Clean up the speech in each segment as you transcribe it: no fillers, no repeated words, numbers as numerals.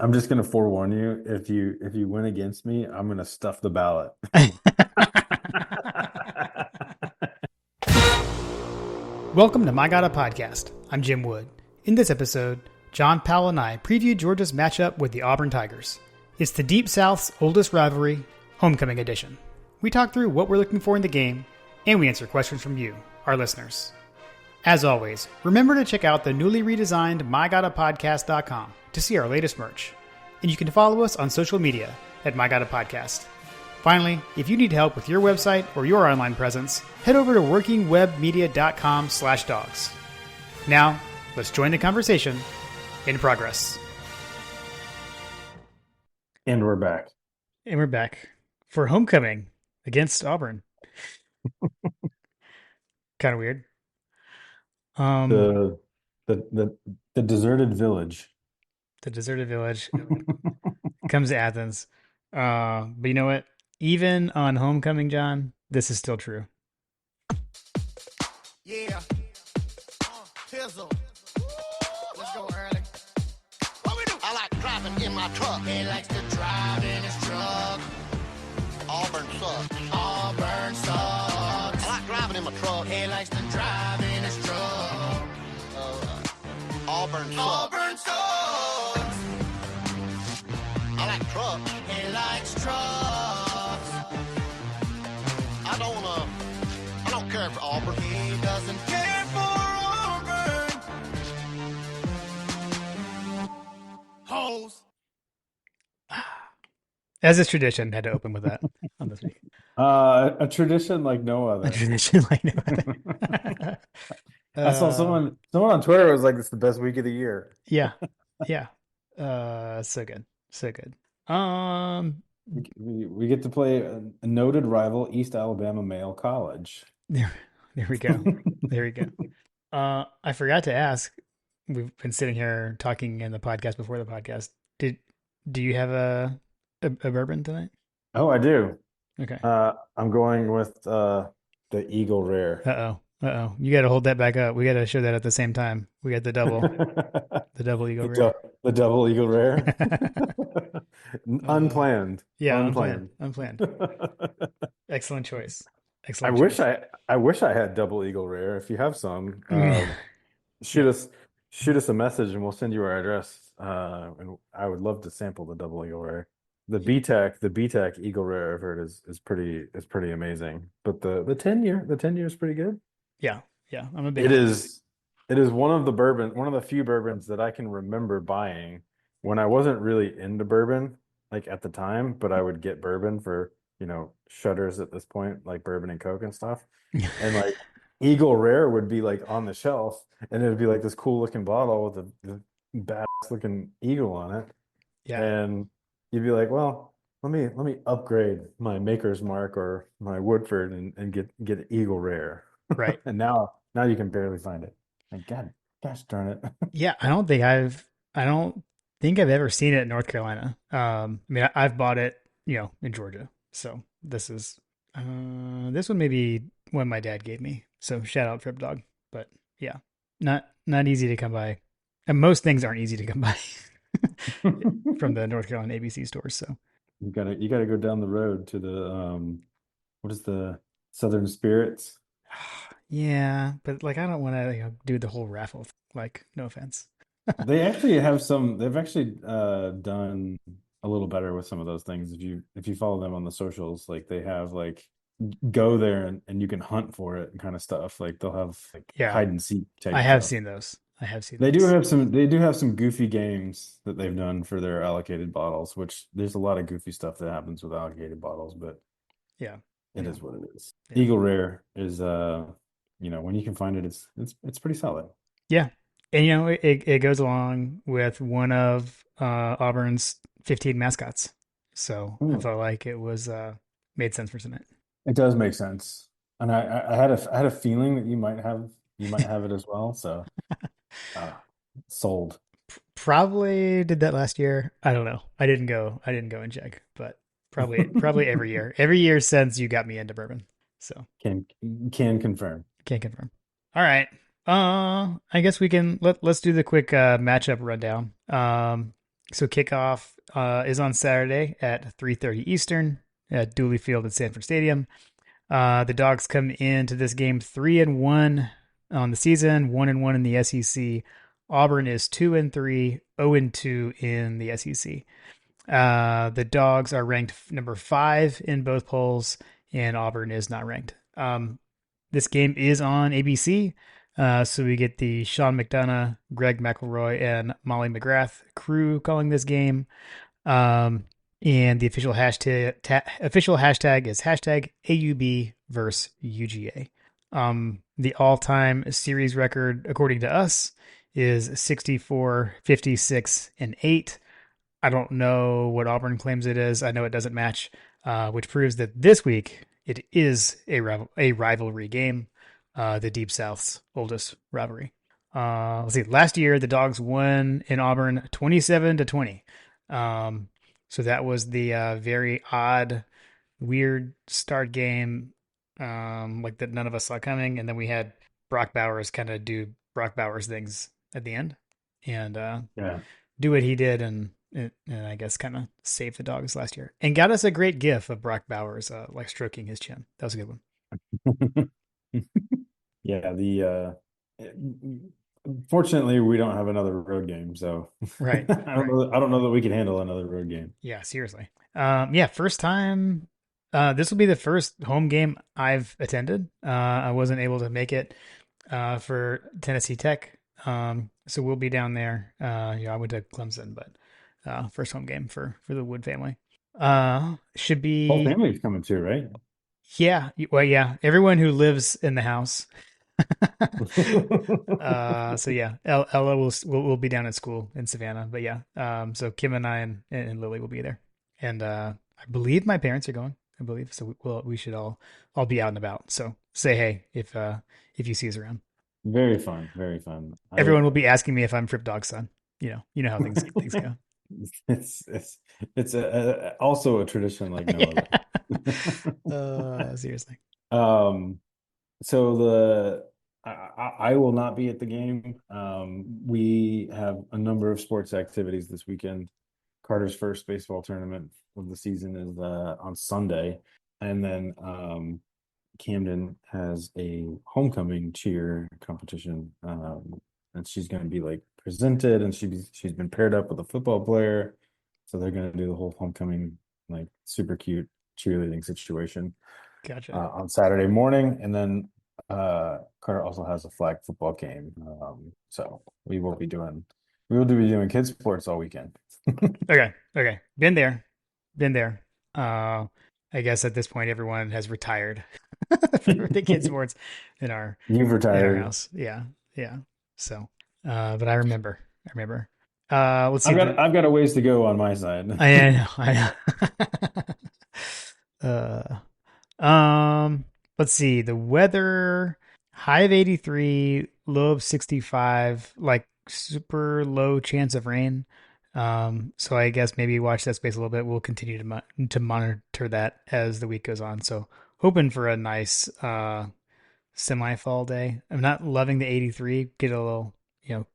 I'm just gonna forewarn you. If you win against me, I'm gonna stuff the ballot. Welcome to My God, a Podcast. I'm Jim Wood. In this episode, John Powell and I preview Georgia's matchup with the Auburn Tigers. It's the Deep South's oldest rivalry, Homecoming Edition. We talk through what we're looking for in the game, and we answer questions from you, our listeners. As always, remember to check out the newly redesigned MyGottaPodcast.com to see our latest merch. And you can follow us on social media at MyGottaPodcast. Finally, if you need help with your website or your online presence, head over to workingwebmedia.com/dogs. Now, let's join the conversation in progress. And we're back. And we're back for homecoming against Auburn. Kind of weird. The deserted village. The deserted village comes to Athens. But you know what? Even on homecoming, John, this is still true. Yeah. Pizzle. Let's go early. What we do? I like driving in my truck. He likes to drive in his truck. Auburn sucks. Auburn sucks. I like driving in my truck. He likes to drive in his truck. Auburn sucks. Auburn sucks. I like trucks. He likes trucks. I don't care for Auburn. He doesn't care for Auburn. Hoes. As is tradition, had to open with that on this week. A tradition like no other. A tradition like no other. I saw someone on Twitter was like, "It's the best week of the year." Yeah. So good. We get to play a noted rival, East Alabama Male College. There we go. I forgot to ask. We've been sitting here talking in the podcast before the podcast. Do you have a bourbon tonight? Oh, I do. Okay. I'm going with the Eagle Rare. Uh-oh. You got to hold that back up. We got to show that at the same time. We got the double Eagle Rare. The double Eagle Rare. Unplanned. Yeah, unplanned. Excellent choice. I wish I had double Eagle Rare. If you have some, shoot us a message and we'll send you our address. And I would love to sample the double Eagle Rare. The BTAC Eagle Rare I've heard is pretty amazing. But the 10 year is pretty good. Yeah. I'm a big. It is one of the few bourbons that I can remember buying when I wasn't really into bourbon, like at the time, but I would get bourbon for, shudders at this point, like bourbon and Coke and stuff. And like Eagle Rare would be like on the shelf and it would be like this cool looking bottle with a badass looking eagle on it. Yeah. And you'd be like, well, let me upgrade my Maker's Mark or my Woodford and get Eagle Rare. Right. And now you can barely find it. Like, gosh darn it. Yeah, I don't think I've ever seen it in North Carolina. I've bought it, in Georgia. So this is this one may be one my dad gave me. So shout out Trip Dog. But yeah, not easy to come by. And most things aren't easy to come by from the North Carolina ABC stores. So you gotta go down the road to the what is the Southern Spirits? Yeah, but like I don't want to do the whole raffle. Like, no offense. They actually have some. They've actually done a little better with some of those things. If you follow them on the socials, like they have like go there and you can hunt for it and kind of stuff. Like they'll have like hide and seek type. I have stuff. seen those. They do have some. They do have some goofy games that they've done for their allocated bottles. Which there's a lot of goofy stuff that happens with allocated bottles, but yeah, it is what it is. Yeah. Eagle Rare is when you can find it, it's pretty solid. Yeah. And it goes along with one of Auburn's 15 mascots. So I felt like it was made sense for tonight. It does make sense. And I had a feeling that you might have it as well. So sold. Probably did that last year. I don't know. I didn't go and check, but probably every year. Every year since you got me into bourbon. So can confirm. Can't confirm. All right. I guess we can let's do the quick matchup rundown. So kickoff is on Saturday at 3:30 Eastern at Dooley Field at Sanford Stadium. The Dogs come into this game 3-1 on the season, 1-1 in the SEC. Auburn is 2-3, 0-2 in the SEC. The Dogs are ranked number 5 in both polls, and Auburn is not ranked. This game is on ABC, so we get the Sean McDonough, Greg McElroy, and Molly McGrath crew calling this game. Um, and the official hashtag is hashtag AUB versus UGA. The all-time series record, according to us, is 64, 56, and 8. I don't know what Auburn claims it is. I know it doesn't match, which proves that this week it is a rivalry game, the Deep South's oldest rivalry. Let's see. Last year, the Dogs won in Auburn 27-20. So that was the very odd, weird start game, like that none of us saw coming. And then we had Brock Bowers kind of do Brock Bowers things at the end, and Yeah. do what he did, and I guess kind of save the Dogs last year, and got us a great gif of Brock Bowers like stroking his chin. That was a good one. Yeah, fortunately we don't have another road game, so Right, right. I don't know that we can handle another road game. Yeah, seriously. Yeah, first time. This will be the first home game I've attended. I wasn't able to make it for Tennessee Tech, so we'll be down there. I went to Clemson, but first home game for the Wood family. Should Whole be family's coming too, right? Yeah. Well, yeah. Everyone who lives in the house. So yeah, Ella will be down at school in Savannah, but yeah. So Kim and I and Lily will be there, and I believe my parents are going. I believe so. We should all be out and about. So say hey if you see us around. Very fun, very fun. Everyone will be asking me if I'm Trip Dog's son. You know how things go. It's also a tradition like no Yeah. other. Seriously. Um, so I will not be at the game. We have a number of sports activities this weekend. Carter's first baseball tournament of the season is on Sunday, and then Camden has a homecoming cheer competition, and she's going to be like presented, and she's been paired up with a football player, so they're going to do the whole homecoming like super cute cheerleading situation Gotcha. on Saturday morning, and then Carter also has a flag football game, so we will be doing kids sports all weekend. Okay. Okay. Been there. Been there. Uh, I guess at this point everyone has retired for the kids sports in our You've retired. house. Yeah. Yeah. So, but I remember. I remember. Let's see. I've got a ways to go on my side. I know. Let's see. The weather, high of 83, low of 65, like super low chance of rain. So I guess maybe watch that space a little bit. We'll continue to monitor that as the week goes on. So hoping for a nice semi-fall day. I'm not loving the 83. Get a little,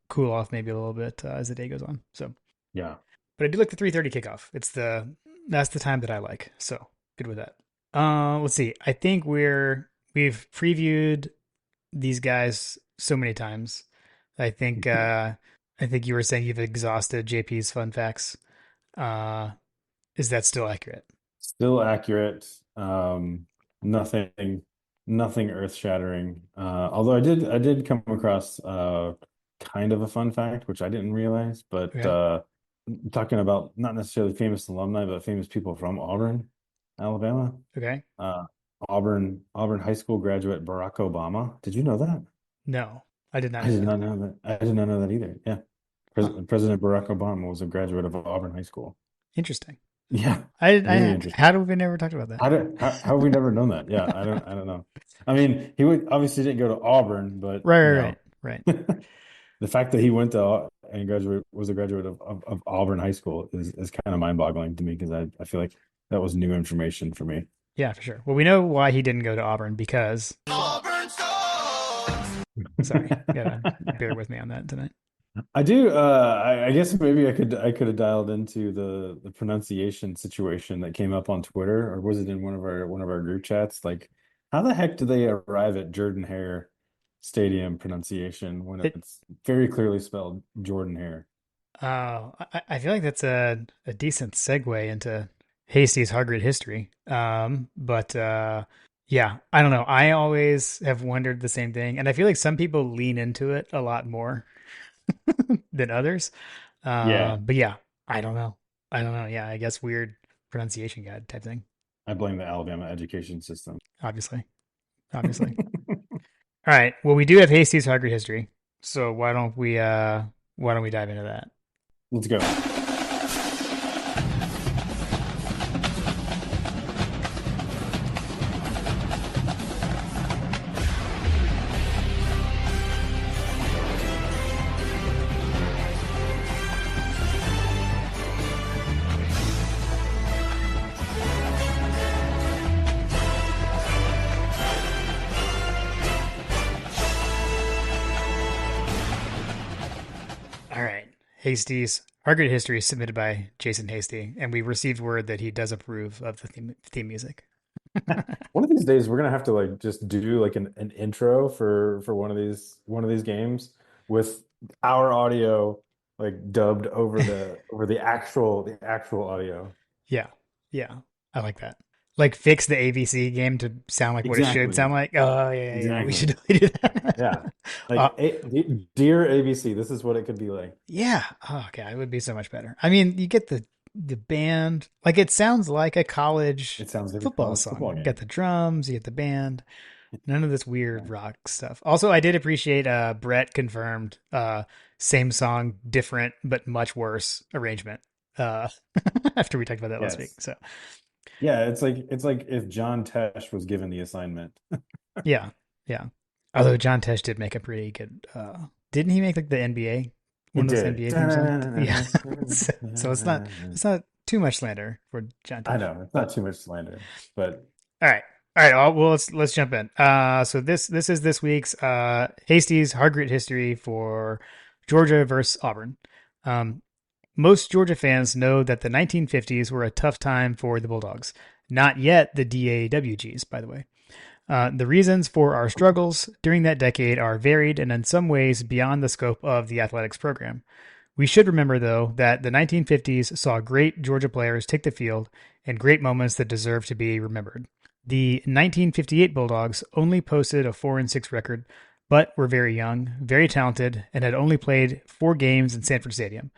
cool off maybe a little bit as the day goes on. So, Yeah. but I do like the 3:30 kickoff. That's the time that I like. So good with that. Let's see. I think we've previewed these guys so many times. I think you were saying you've exhausted JP's fun facts. Uh, is that still accurate? Still accurate. Nothing earth shattering. Although I did come across kind of a fun fact, which I didn't realize, but Okay. talking about not necessarily famous alumni, but famous people from Auburn, Alabama. Okay. Uh, Auburn High School graduate Barack Obama. Did you know that? No, I did not I know did that. not know that. I did not know that either. Yeah. Huh. President Barack Obama was a graduate of Auburn High School. Interesting. Yeah, I very interesting. how do we never talked about that? How have we never known that? Yeah, I don't know. I mean, he would obviously didn't go to Auburn, but Right, you right, know, right, right. the fact that he went to and was a graduate of Auburn High School is kind of mind-boggling to me because I feel like that was new information for me. Yeah, for sure. Well, we know why he didn't go to Auburn because Auburn Soul. sorry, gotta bear with me on that tonight. I do. I guess maybe I could have dialed into the pronunciation situation that came up on Twitter, or was it in one of our group chats? Like, how the heck do they arrive at Jordan Hare Stadium pronunciation when It, it's very clearly spelled Jordan Hare? I feel like that's a decent segue into Hasty's Hargreed history. But yeah, I don't know. I always have wondered the same thing, and I feel like some people lean into it a lot more than others. Yeah, But yeah, I don't know. I don't know. Yeah, I guess weird pronunciation guide type thing. I blame the Alabama education system. Obviously, obviously. All right. Well, we do have Hasty's Hargreed history, so why don't we dive into that? Let's go. All right. Hasty's Hargreed history is submitted by Jason Hasty, and we received word that he does approve of the theme music. One of these days, we're gonna have to like just do like an intro for one of these games with our audio like dubbed over the actual audio. Yeah. Yeah. I like that. Like fix the ABC game to sound like what it should Exactly. sound like. Oh, yeah. We should Exactly. totally do that. Yeah. uh, Like, dear ABC, this is what it could be like. yeah. Oh, God. It would be so much better. I mean, you get the band. Like it sounds like a college It sounds like a football college song. football You get game. the drums, you get the band. None of this weird Yeah. rock stuff. Also, I did appreciate Brett confirmed same song, different but much worse arrangement. Uh after we talked about that last week. Yes. So Yeah, it's like if John Tesh was given the assignment. yeah, yeah. Although John Tesh did make a pretty good didn't he make like the NBA one It of those did. NBA theme songs? Yeah. So it's not too much slander for John I Tesh. know it's not too much slander, but All right. All right. Well, let's jump in. So this is this week's Hasty's Hargreed history for Georgia versus Auburn. Um, most Georgia fans know that the 1950s were a tough time for the Bulldogs. Not yet the DAWGs, by the way. The reasons for our struggles during that decade are varied and in some ways beyond the scope of the athletics program. We should remember, though, that the 1950s saw great Georgia players take the field and great moments that deserve to be remembered. The 1958 Bulldogs only posted a 4-6 record, but were very young, very talented, and had only played 4 games in Sanford Stadium.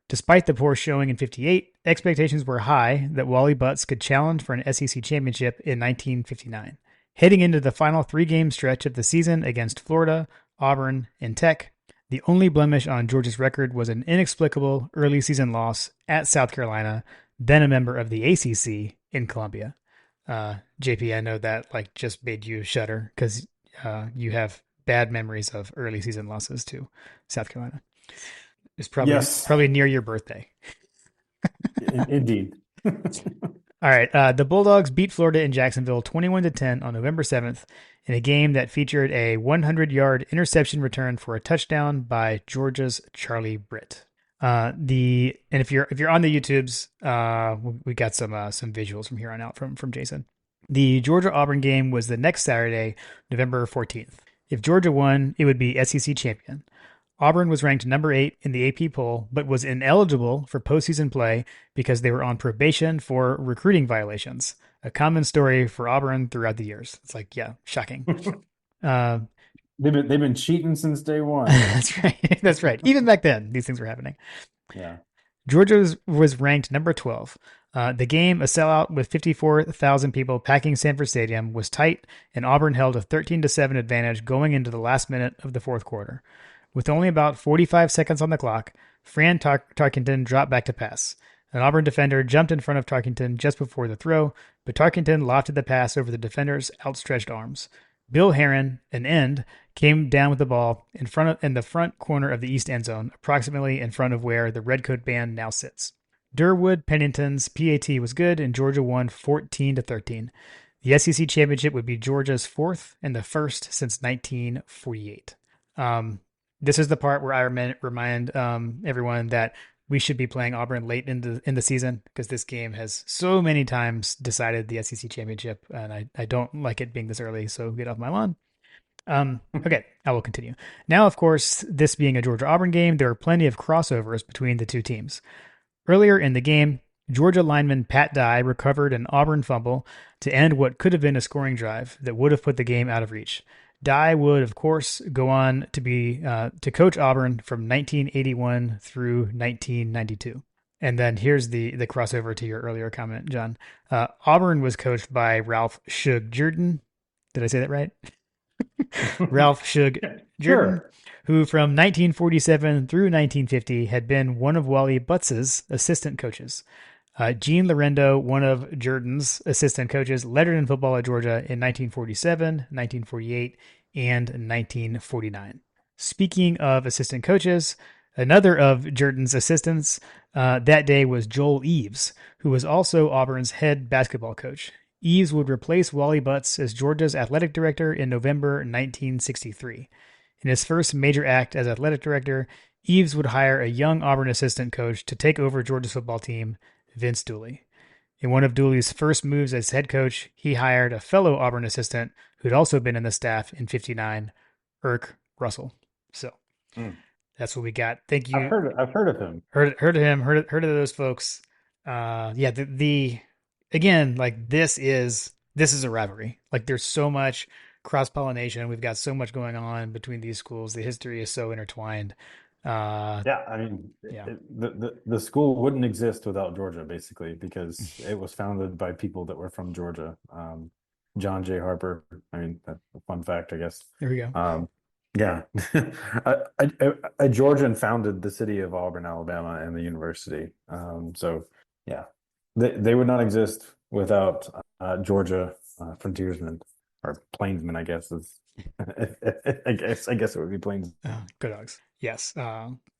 Despite the poor showing in 58, expectations were high that Wally Butts could challenge for an SEC championship in 1959. Heading into the final 3 game stretch of the season against Florida, Auburn, and Tech, the only blemish on Georgia's record was an inexplicable early season loss at South Carolina, then a member of the ACC in Columbia. JP, I know that like just made you shudder because you have bad memories of early season losses to South Carolina. It's yes, probably near your birthday. indeed. All right, the Bulldogs beat Florida in Jacksonville 21-10 on November 7th in a game that featured a 100-yard interception return for a touchdown by Georgia's Charlie Britt. And if you're on the YouTubes, we got some visuals from here on out from Jason. The Georgia Auburn game was the next Saturday, November 14th. If Georgia won, it would be SEC champion. Auburn was ranked number 8 in the AP poll, but was ineligible for postseason play because they were on probation for recruiting violations. A common story for Auburn throughout the years. It's like, yeah, shocking. Uh, They've been cheating since day one. that's right. That's right. Even back then, these things were happening. Yeah. Georgia was ranked number 12. The game, a sellout with 54,000 people packing Sanford Stadium, was tight, and Auburn held a 13-7 advantage going into the last minute of the fourth quarter. With only about 45 seconds on the clock, Fran Tarkenton dropped back to pass. An Auburn defender jumped in front of Tarkenton just before the throw, but Tarkenton lofted the pass over the defender's outstretched arms. Bill Herron, an end, came down with the ball in the front corner of the east end zone, approximately in front of where the Redcoat band now sits. Durwood Pennington's PAT was good, and Georgia won 14-13. The SEC championship would be Georgia's fourth and the first since 1948. This is the part where I remind everyone that we should be playing Auburn late in the season because this game has so many times decided the SEC championship, and I don't like it being this early. So get off my lawn. Okay, I will continue. Now, of course, this being a Georgia Auburn game, there are plenty of crossovers between the two teams. Earlier in the game, Georgia lineman Pat Dye recovered an Auburn fumble to end what could have been a scoring drive that would have put the game out of reach. Dye would, of course, go on to be to coach Auburn from 1981 through 1992. And then here's the crossover to your earlier comment, John. Auburn was coached by Ralph Shug Jordan. Did I say that right? Ralph Shug Jordan, Sure. who from 1947 through 1950 had been one of Wally Butz's assistant coaches. Gene Lorendo, one of Jordan's assistant coaches, lettered in football at Georgia in 1947, 1948, and 1949. Speaking of assistant coaches, another of Jordan's assistants that day was Joel Eves, who was also Auburn's head basketball coach. Eves would replace Wally Butts as Georgia's athletic director in November 1963. In his first major act as athletic director, Eves would hire a young Auburn assistant coach to take over Georgia's football team, Vince Dooley. In one of Dooley's first moves as head coach, he hired a fellow Auburn assistant who'd also been in the staff in '59, Irk Russell. So Mm. that's what we got. Thank you. I've heard of him. Heard of him. Heard of those folks. Yeah. The again, like this is a rivalry. Like there's so much cross pollination. We've got so much going on between these schools. The history is so intertwined. Yeah, I mean, Yeah. the school wouldn't exist without Georgia, basically, because it was founded by people that were from Georgia. John J. Harper. I mean, that's a fun fact, I guess. There we go. Yeah, a Georgian founded the city of Auburn, Alabama, and the university. So yeah, they would not exist without Georgia frontiersmen or plainsmen, I guess is. I guess it would be plains. Go Dogs. Yes.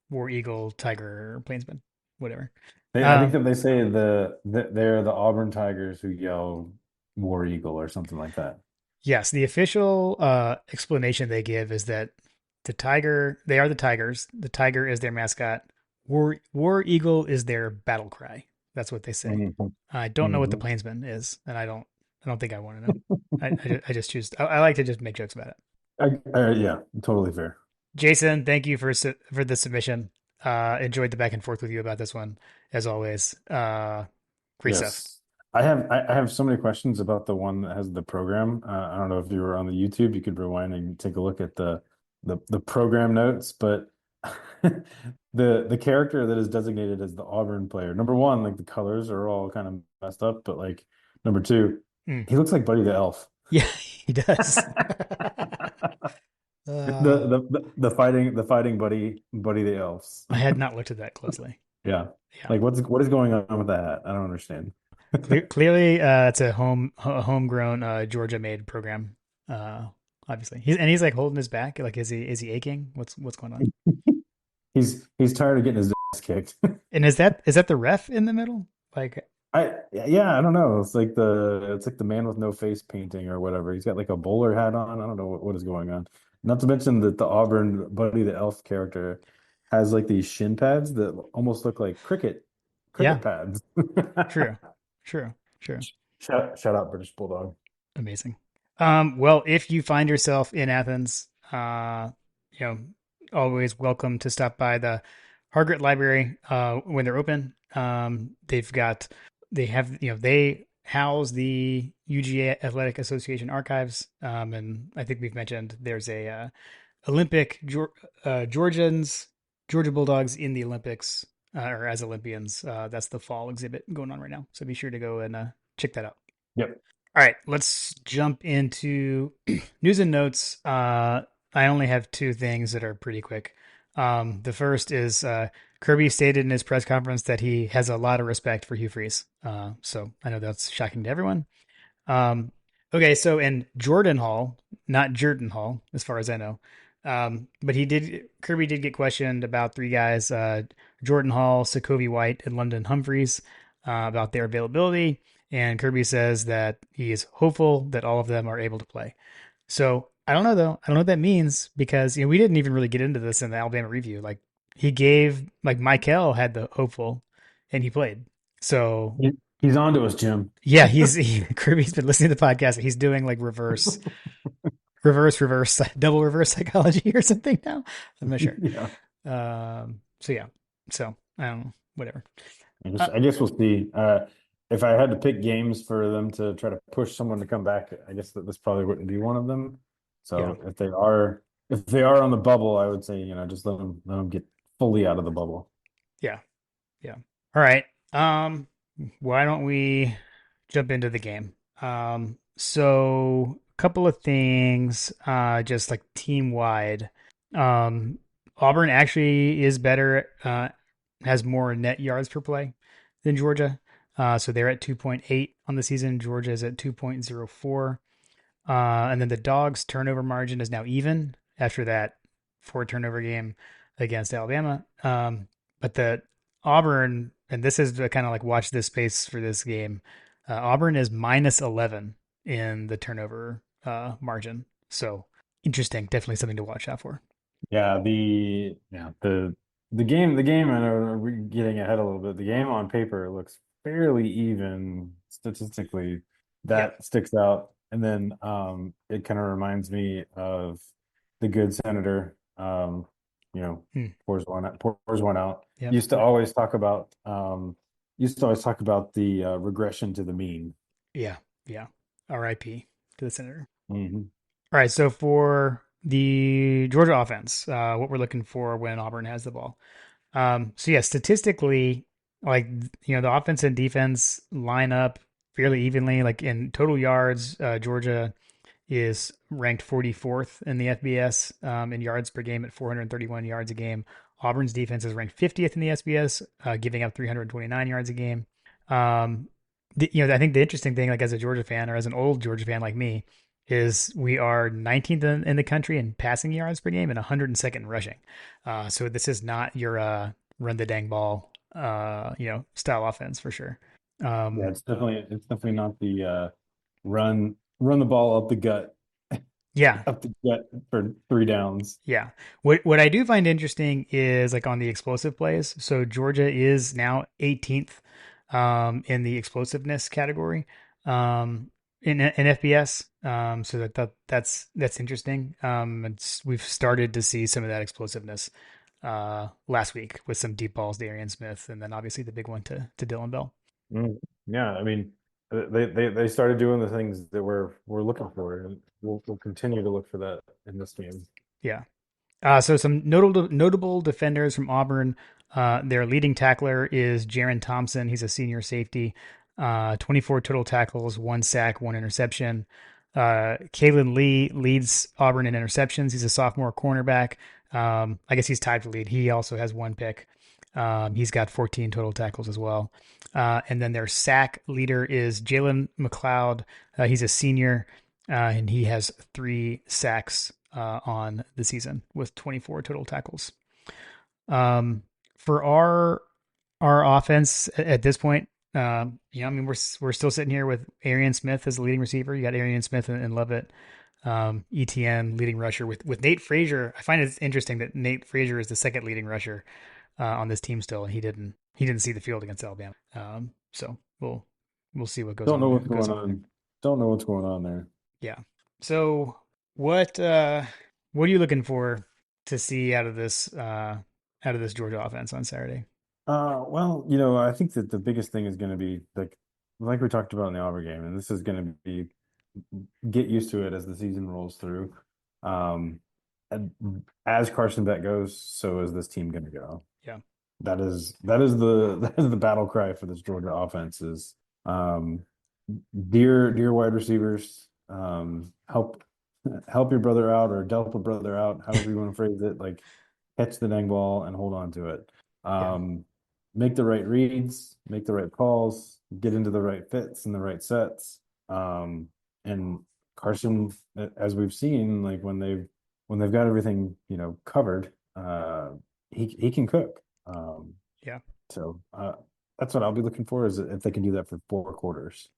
War Eagle, Tiger, Plainsman, whatever. I think that they say they're the Auburn Tigers who yell War Eagle or something like that. Yes, the official explanation they give is that they are the Tigers. The tiger is their mascot. War Eagle is their battle cry. That's what they say. Mhm. I don't know what the Mhm. Plainsman is, and I don't think I want to know. I just choose. I like to just make jokes about it. Yeah, totally fair. Jason, thank you for the submission. Enjoyed the back and forth with you about this one, as always. Great stuff. Yes. I have so many questions about the one that has the program. I don't know if you were on the YouTube, you could rewind and take a look at the program notes, but the character that is designated as the Auburn player, number one, like the colors are all kind of messed up, but like number two, Mm. he looks like Buddy the Elf. Yeah, he does. The fighting Buddy the Elves. I had not looked at that closely. Yeah. Yeah, Like what is going on with that? I don't understand. clearly, it's a homegrown Georgia made program. Uh, Obviously, he's like holding his back. Like, is he aching? What's going on? He's tired of getting his ass kicked. And is that the ref in the middle? Like, Yeah, I don't know. It's like the man with no face painting or whatever. He's got like a bowler hat on. I don't know what is going on. Not to mention that the Auburn Buddy the Elf character has like these shin pads that almost look like cricket yeah, pads. true, true. Shout out British Bulldog. Amazing. Well, if you find yourself in Athens, you know, always welcome to stop by the Hargret Library when they're open. They house the UGA Athletic Association archives, and I think we've mentioned there's a Olympic Georgia Bulldogs in the Olympics or as Olympians. That's the fall exhibit going on right now, so be sure to go and check that out. Yep. All right, let's jump into news and notes. I only have two things that are pretty quick. The first is Kirby stated in his press conference that he has a lot of respect for Hugh Freeze. So I know that's shocking to everyone. Okay, so in Jordan Hall, not Jordan Hall, as far as I know, but Kirby did get questioned about three guys, Jordan Hall, Sokovie White, and London Humphreys, about their availability. And Kirby says that he is hopeful that all of them are able to play. So I don't know though. I don't know what that means because we didn't even really get into this in the Alabama review. Like he gave like Michael had the hopeful, and he played. So He's on to us, Jim. yeah, Kirby's been listening to the podcast. He's doing like reverse, double reverse psychology or something now. I'm not sure. Yeah. So yeah. So I don't know. Whatever. I guess Uh, I guess we'll see. If I had to pick games for them to try to push someone to come back, I guess that this probably wouldn't be one of them. yeah. So if they are on the bubble, I would say, just let them get fully out of the bubble. Yeah. Yeah. All right. Why don't we jump into the game? So a couple of things, just like team wide. Um, Auburn actually is better, has more net yards per play than Georgia. So they're at 2.8 on the season. Georgia is at 2.04. And then the Dogs' turnover margin is now even after that four turnover game against Alabama. But the Auburn, and this is kind of like watch this space for this game. Auburn is minus 11 in the turnover margin. So interesting. Definitely something to watch out for. Yeah, the game, I know we're getting ahead a little bit. The game on paper looks fairly even statistically. Yep. That sticks out. And then it kind of reminds me of the good senator, you know, Hmm. pours one out. Yep. Used to always talk about the regression to the mean. Yeah. Yeah. RIP to the senator. Hmm. All right. So for the Georgia offense, what we're looking for when Auburn has the ball. So yeah, statistically, like the offense and defense line up fairly evenly. Like in total yards, Georgia is ranked 44th in the FBS in yards per game at 431 yards a game. Auburn's defense is ranked 50th in the SBS, giving up 329 yards a game. Um, I think the interesting thing, like as a Georgia fan or as an old Georgia fan like me, is we are 19th in the country in passing yards per game and 102nd in rushing. So this is not your run the dang ball, style offense for sure. Yeah, Um, it's definitely not the run the ball yeah, up the gut for three downs. Yeah. What I do find interesting is like on the explosive plays. So Georgia is now 18th in the explosiveness category in FBS. So that's interesting. We've started to see some of that explosiveness last week with some deep balls to Arian Smith, and then obviously the big one to Dylan Bell. Mm, yeah, I mean, they started doing the things that we're looking for, and we'll continue to look for that in this game. Yeah. So some notable defenders from Auburn. Their leading tackler is Jaron Thompson. He's a senior safety. 24 total tackles, one sack, one interception. Kalen Lee leads Auburn in interceptions. He's a sophomore cornerback. I guess he's tied for lead. He also has one pick. He's got 14 total tackles as well. And then their sack leader is Jalen McLeod. He's a senior, and he has 3 sacks on the season with 24 total tackles. For our offense at this point, I mean, we're still sitting here with Arian Smith as the leading receiver. You got Arian Smith and Levitt, ETN leading rusher with Nate Frazier. I find it interesting that Nate Frazier is the second leading rusher on this team still, and he didn't see the field against Alabama. So we'll see what goes Don't on know there. what's Goes going on there. on. Don't know what's going on there. Yeah. So what what are you looking for to see out of this Georgia offense on Saturday? Well, I think that the biggest thing is going to be like we talked about in the Auburn game, and this is going to be get used to it as the season rolls through. Um, and as Carson Beck goes, so is this team going to go. Yeah. That is the that is the battle cry for this Georgia offense is um, dear wide receivers, help your brother out or help a brother out, however you want to phrase it. Like catch the dang ball and hold on to it. Yeah. Um, make the right reads, make the right calls, get into the right fits and the right sets. And Carson, as we've seen, like when they've got everything covered, he can cook. Yeah. So that's what I'll be looking for is if they can do that for 4 quarters.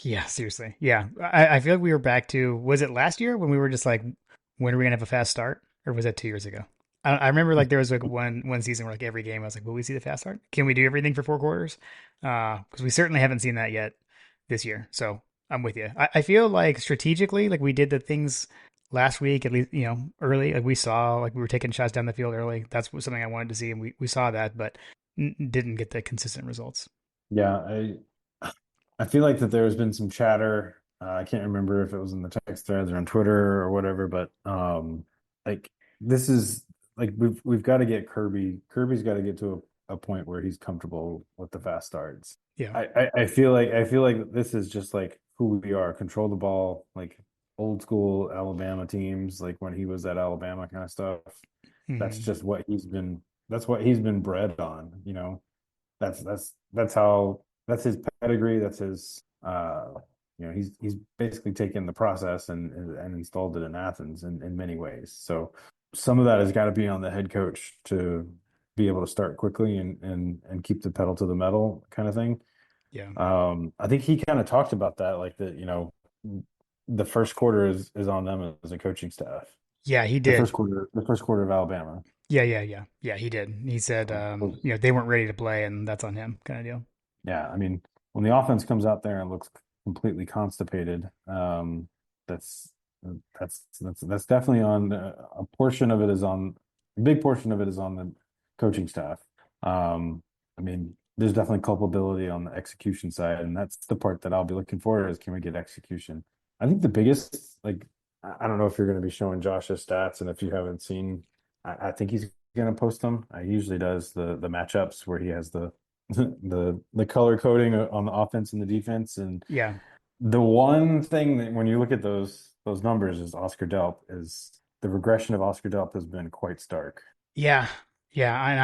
Yeah, seriously. Yeah. I feel like we were back to, was it last year when we were just like, when are we gonna have a fast start? Or was that 2 years ago? I remember like there was like one season where like every game I was like, will we see the fast start? Can we do everything for 4 quarters? Because we certainly haven't seen that yet this year. So I'm with you. I feel like strategically, like we did the things last week, at least, early. Like we saw, like we were taking shots down the field early. That's something I wanted to see, and we saw that, but didn't get the consistent results. Yeah, I feel like that there has been some chatter. I can't remember if it was in the text threads or on Twitter or whatever, but like this is like we've got to get Kirby. Kirby's got to get to a point where he's comfortable with the fast starts. Yeah. I feel like this is just like who we are. Control the ball, like old school Alabama teams, like when he was at Alabama kind of stuff. That's Hmm. just what he's been. That's what he's been bred on. That's how that's his pedigree. That's his he's basically taken the process and installed it in Athens in many ways. So some of that has got to be on the head coach to be able to start quickly and keep the pedal to the metal kind of thing. Yeah. I think he kind of talked about that, like the first quarter is on them as a coaching staff. Yeah, he did. The first quarter of Alabama. Yeah, he did. He said, they weren't ready to play, and that's on him, kind of deal. Yeah, I mean, when the offense comes out there and looks completely constipated, that's that's definitely on a portion of it is on a big portion of it is on the coaching staff. I mean, there's definitely culpability on the execution side, and that's the part that I'll be looking for is can we get execution? I think the biggest, like, I don't know if you're going to be showing Josh's stats, and if you haven't seen, I think he's going to post them. He usually does the matchups where he has the the color coding on the offense and the defense. And Yeah, the one thing that when you look at those numbers is Oscar Delp is the regression of Oscar Delp has been quite stark. yeah, yeah. And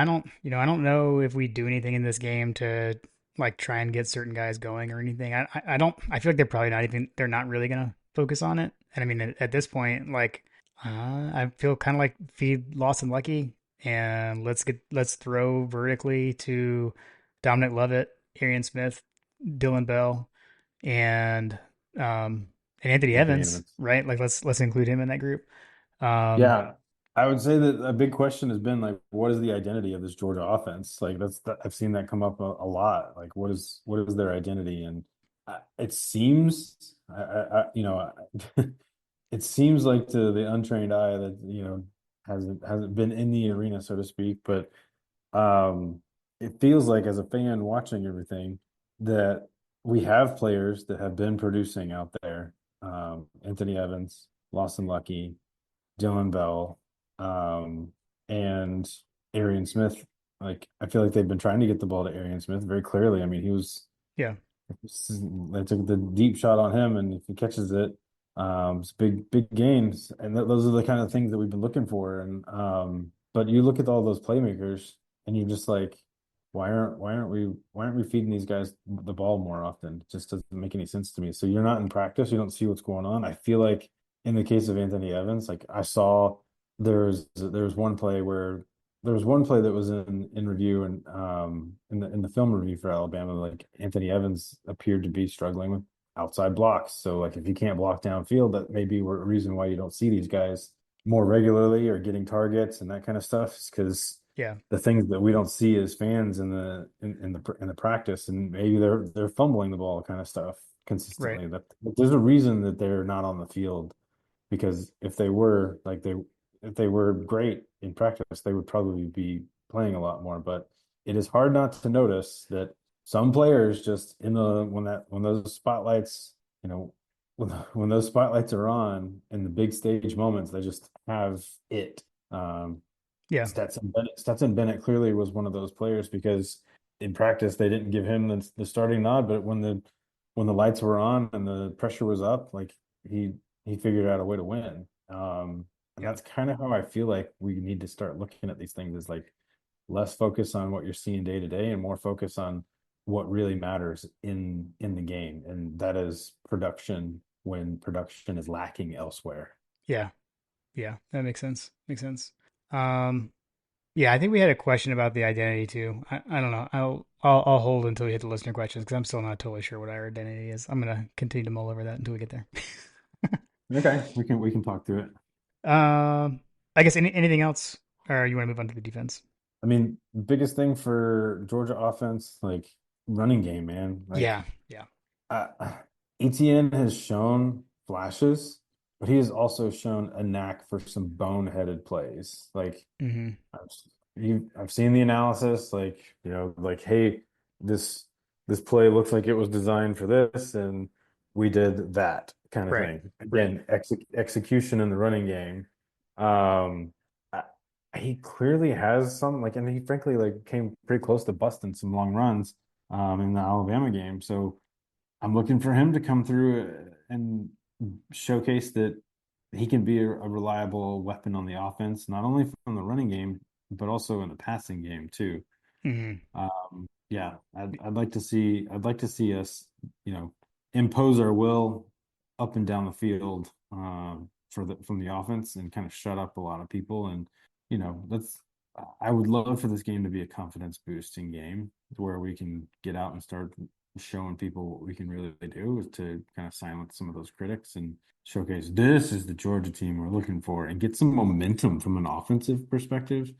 I don't know if we do anything in this game to like try and get certain guys going or anything. I don't. I feel like they're probably not even. They're not really gonna focus on it. And I mean, at this point, like, I feel kind of like feed Lawson Lucky and let's throw vertically to Dominic Lovett, Arian Smith, Dylan Bell, and um and Anthony Anthony Evans, Edmonds. right? Like let's include him in that group. Um Yeah, I would say that a big question has been like, what is the identity of this Georgia offense? Like I've seen that come up a lot. Like, what is their identity? And it seems, it seems like to the untrained eye that hasn't been in the arena, so to speak. But it feels like as a fan watching everything that we have players that have been producing out there. Anthony Evans, Lawson Lucky, Dylan Bell, um, and Arian Smith. Like I feel like they've been trying to get the ball to Arian Smith very clearly. I mean, yeah, they took the deep shot on him, and if he catches it, it's big gains, and those are the kind of things that we've been looking for. And but you look at all those playmakers, and you're just like, why aren't we feeding these guys the ball more often? It just doesn't make any sense to me. So you're not in practice, you don't see what's going on. I feel like in the case of Anthony Evans, like I saw there's one play where there was one play that was in review and in the film review for Alabama, like Anthony Evans appeared to be struggling with outside blocks. So like if you can't block downfield, that may be a reason why you don't see these guys more regularly or getting targets and that kind of stuff. Is because yeah, the things that we don't see as fans in the practice, and maybe they're fumbling the ball kind of stuff right. consistently. That there's a reason that they're not on the field because if they were great in practice, they would probably be playing a lot more. But it is hard not to notice that some players just in the when those spotlights, you know, when those spotlights are on in the big stage moments, they just have it. Um, Yeah, Stetson Bennett clearly was one of those players because in practice they didn't give him the starting nod, but when the lights were on and the pressure was up, like he he figured out a way to win. And yeah, that's kind of how I feel like we need to start looking at these things is like less focus on what you're seeing day to day and more focus on what really matters in the game, and that is production when production is lacking elsewhere. yeah, yeah. That makes sense. Makes sense. Um Yeah, I think we had a question about the identity too. I don't know. I'll hold until we hit the listener questions because I'm still not totally sure what our identity is. I'm gonna continue to mull over that until we get there. Okay, we can talk through it. I guess anything else, or you want to move on to the defense? I mean, biggest thing for Georgia offense, like running game, man. Like Yeah, yeah. uh, ETN has shown flashes, but he has also shown a knack for some boneheaded plays. Like Hmm. I've I've seen the analysis, like, like, hey, this this play looks like it was designed for this, and we did that kind of Right, thing. right. Again, execution in the running game. Um, I, he clearly has some, like, and he frankly like came pretty close to busting some long runs in the Alabama game. So I'm looking for him to come through and showcase that he can be a reliable weapon on the offense, not only from the running game, but also in the passing game too. Hmm. Yeah, I'd like to see us, impose our will up and down the field from the offense and kind of shut up a lot of people. And that's I would love for this game to be a confidence boosting game where we can get out and start showing people what we can really do, is to kind of silence some of those critics and showcase this is the Georgia team we're looking for, and get some momentum from an offensive perspective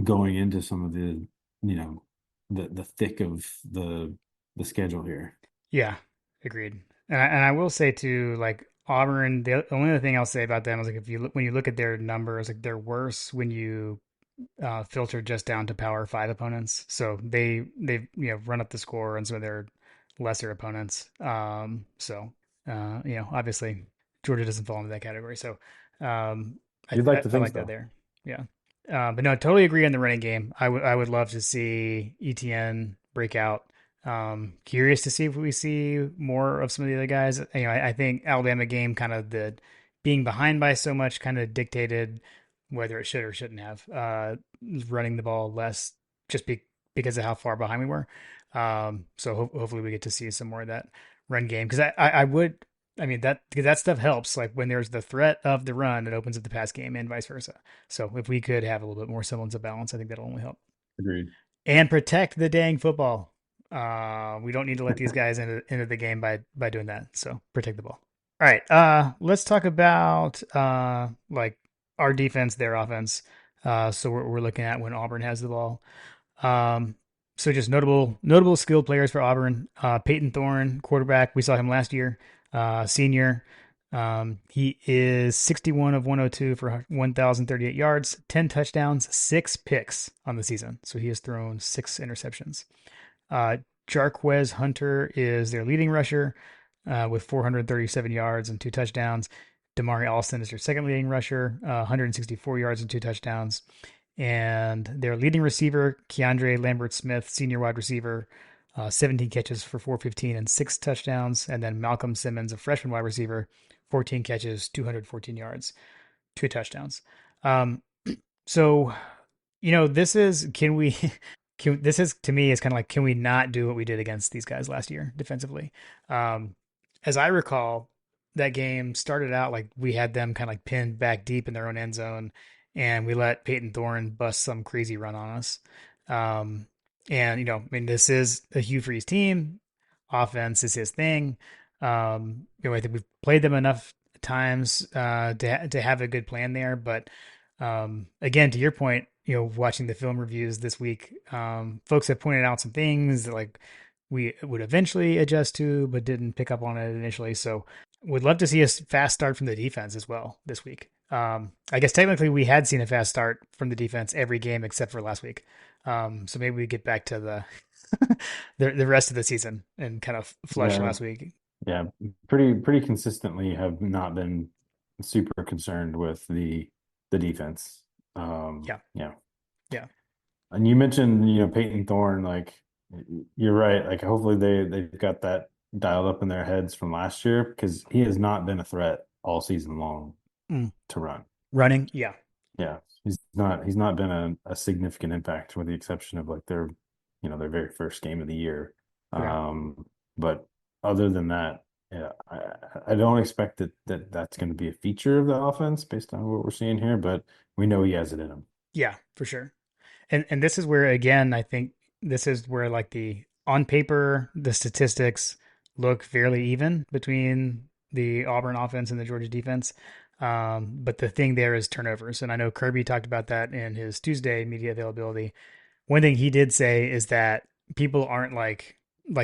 going into some of you know the thick of the schedule here. Yeah, agreed. And I will say too, like Auburn, the only other thing I'll say about them is like if you look, when you look at their numbers, like they're worse when you filter just down to Power Five opponents. So they've run up the score on some of their lesser opponents. Obviously Georgia doesn't fall into that category. So You'd like to I think like that so. there. Yeah. But no, totally agree on the running game. I would love to see ETN break out. Curious to see if we see more of some of the other guys. I think Alabama game kind of the being behind by so much kind of dictated whether it should or shouldn't have running the ball less just because of how far behind we were. So hopefully we get to see some more of that run game because I would. I mean that because that stuff helps. Like when there's the threat of the run, it opens up the pass game and vice versa. So if we could have a little bit more semblance of balance, I think that'll only help Agreed. and protect the dang football. We don't need to let these guys into the game by doing that. So protect the ball. All right. Let's talk about like our defense, their offense. So we're looking at when Auburn has the ball. Um, so just notable skilled players for Auburn. Peyton Thorne, quarterback. We saw him last year, senior. He is 61 of 102 for 1,038 yards, 10 touchdowns, 6 picks on the season. So he has thrown 6 interceptions. Uh, Jarquez Hunter is their leading rusher with 437 yards and 2 touchdowns. Damari Alston is their second leading rusher, 164 yards and 2 touchdowns. And their leading receiver, Keandre Lambert Smith, senior wide receiver, 17 catches for 415 and 6 touchdowns. And then Malcolm Simmons, a freshman wide receiver, 14 catches, 214 yards, 2 touchdowns. Um, so this is can we this is to me is kind of like can we not do what we did against these guys last year defensively? Um, as I recall, that game started out like we had them kind of like pinned back deep in their own end zone, and we let Peyton Thorne bust some crazy run on us. Um, and I mean, this is a Hugh Freeze team. Offense is his thing. I think we've played them enough times to have a good plan there, but again, to your point, watching the film reviews this week, folks have pointed out some things that like we would eventually adjust to, but didn't pick up on it initially. So would love to see a fast start from the defense as well this week. I guess technically we had seen a fast start from the defense every game except for last week. So maybe we get back to the the rest of the season and kind of flush Yeah, last week. yeah, pretty consistently have not been super concerned with the defense. Yeah, Yeah. yeah. And you mentioned, Peyton Thorne, like you're right. Like hopefully they've got that dialed up in their heads from last year, because he has not been a threat all season long Mm. to run. Running, yeah, Yeah. He's not been a significant impact, with the exception of like their very first game of the year. okay, But other than that, yeah, I don't expect that's going to be a feature of the offense based on what we're seeing here, but we know he has it in him. yeah, for sure. And this is where again I think this is where like the on paper the statistics look fairly even between the Auburn offense and the Georgia defense. But the thing there is turnovers, and I know Kirby talked about that in his Tuesday media availability. One thing he did say is that people aren't like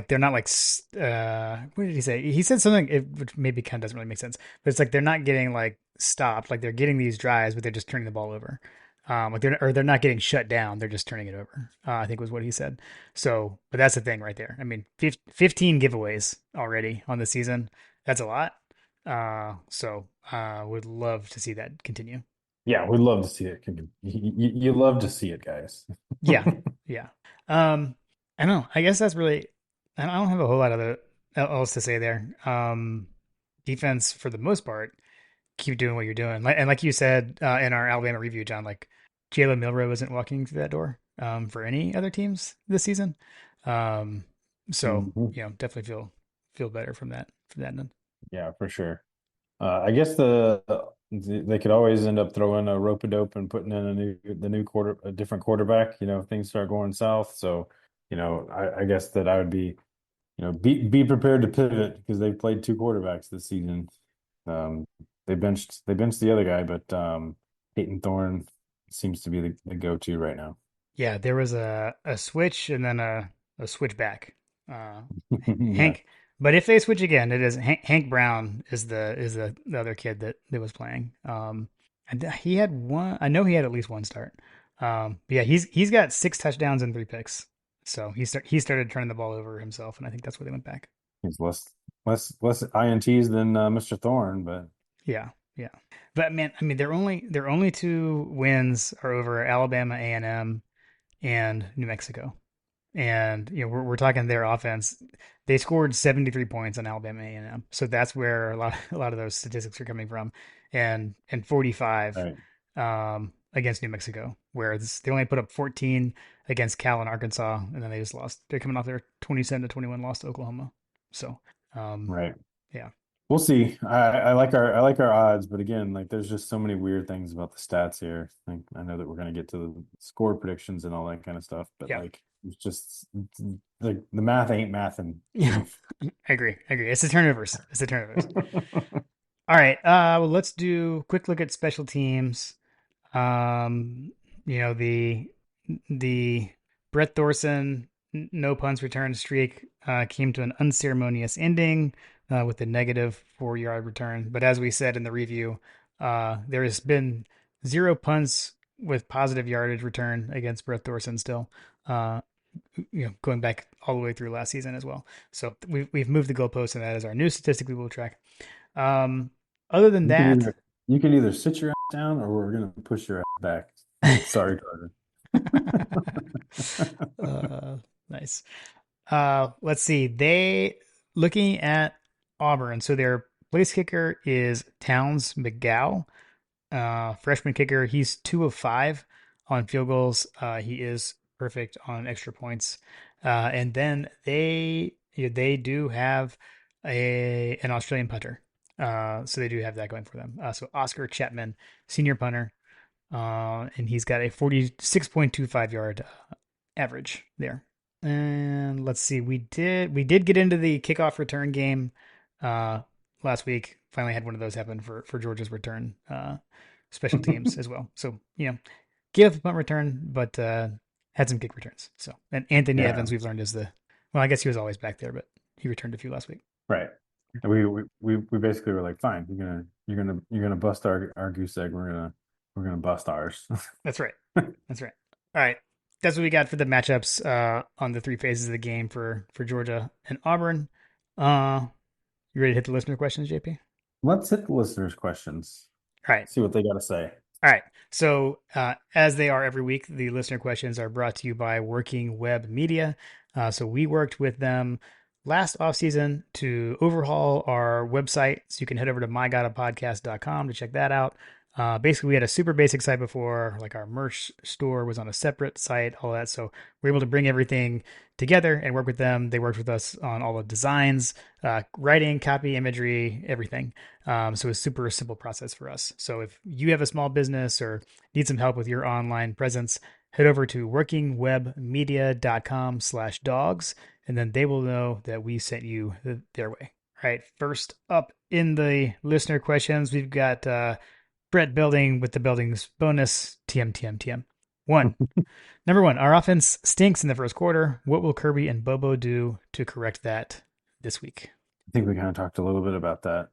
they're not like what did he say? He said something which maybe kind of doesn't really make sense, but it's like they're not getting like stopped, like they're getting these drives, but they're just turning the ball over. Like they're not getting shut down, they're just turning it over. I think was what he said. So, but that's the thing right there. I mean, 15 giveaways already on the season. That's a lot. Would love to see that continue. Yeah, we'd love to see it. You love to see it, guys. Yeah, yeah. Um, I don't know. I guess that's really. I don't have a whole lot of else to say there. Defense for the most part, keep doing what you're doing. And like you said in our Alabama review, John, like Jalen Milrow isn't walking through that door for any other teams this season. Um, so Mhm. definitely feel better from that end. Yeah, for sure. I guess they could always end up throwing a rope a dope and putting in the new a different quarterback. If things start going south. So, I guess that I would be, be prepared to pivot because they've played two quarterbacks this season. Um, they benched the other guy, but Peyton Thorne seems to be the go-to right now. Yeah, there was a switch and then a switch back. Uh, Yeah, Hank, but if they switch again, it is Hank Brown is the other kid that was playing. And he had one. I know he had at least one start. But yeah, he's got 6 touchdowns and 3 picks. So he started turning the ball over himself, and I think that's where they went back. he's less INTs than Mr. Thorne, but Yeah, yeah. But man, I mean, their only 2 wins are over Alabama A&M and New Mexico. And we're talking their offense. They scored 73 points on Alabama A&M, so that's where a lot of those statistics are coming from, and 45 right, against New Mexico, where they only put up 14 against Cal and Arkansas, and then they just lost. They're coming off their 27-21 loss to Oklahoma. So um, right. yeah, We'll see. I like our odds, but again, like there's just so many weird things about the stats here. Like I know that we're gonna get to the score predictions and all that kind of stuff, but yeah, like it's just like the math ain't mathing. yeah. I agree. I agree. It's the turnovers. It's the turnovers. All right. Well, let's do a quick look at special teams. Um, the Brett Thorson no punts return streak came to an unceremonious ending with a negative 4 yard return. But as we said in the review, there has been 0 punts with positive yardage return against Brett Thorson still. Uh, going back all the way through last season as well. So we've moved the goalpost, and that is our new statistic we will track. Um, Other than You can that, either sit your ass down or we're gonna push your ass back. Sorry, Carter. nice. Let's see. They looking at Auburn. So their place kicker is Towns McGow, freshman kicker. He's 2 of 5 on field goals. He is perfect on extra points. And then they do have an Australian punter. So they do have that going for them. So Oscar Chapman, senior punter, and he's got a 46.25 yard average there. And let's see, we did get into the kickoff return game uh, last week. Finally had one of those happen for Georgia's return special teams as well. So gave up a punt return, but had some kick returns. So and Anthony Yeah, Evans we've learned is well, I guess he was always back there, but he returned a few last week. right. And we basically were like, fine, you're gonna bust our goose egg. We're gonna bust ours. That's right. That's right. All right. That's what we got for the matchups on the 3 phases of the game for Georgia and Auburn. Uh, you ready to hit the listener questions, JP? Let's hit the listeners' questions. All right. See what they got to say. All right. So, as they are every week, the listener questions are brought to you by Working Web Media. So, we worked with them last offseason to overhaul our website. So, you can head over to mygodapodcast.com to check that out. Basically, we had a super basic site before, like our merch store was on a separate site, all that. So, we're able to bring everything together and work with them. They worked with us on all the designs, writing, copy, imagery, everything. So it's super simple process for us. So if you have a small business or need some help with your online presence, head over to workingwebmedia.com/dogs, and then they will know that we sent you their way. All right. First up in the listener questions, we've got Brett Building with the buildings bonus. TM. One. Number one, our offense stinks in the first quarter. What will Kirby and Bobo do to correct that this week? I think we kind of talked a little bit about that,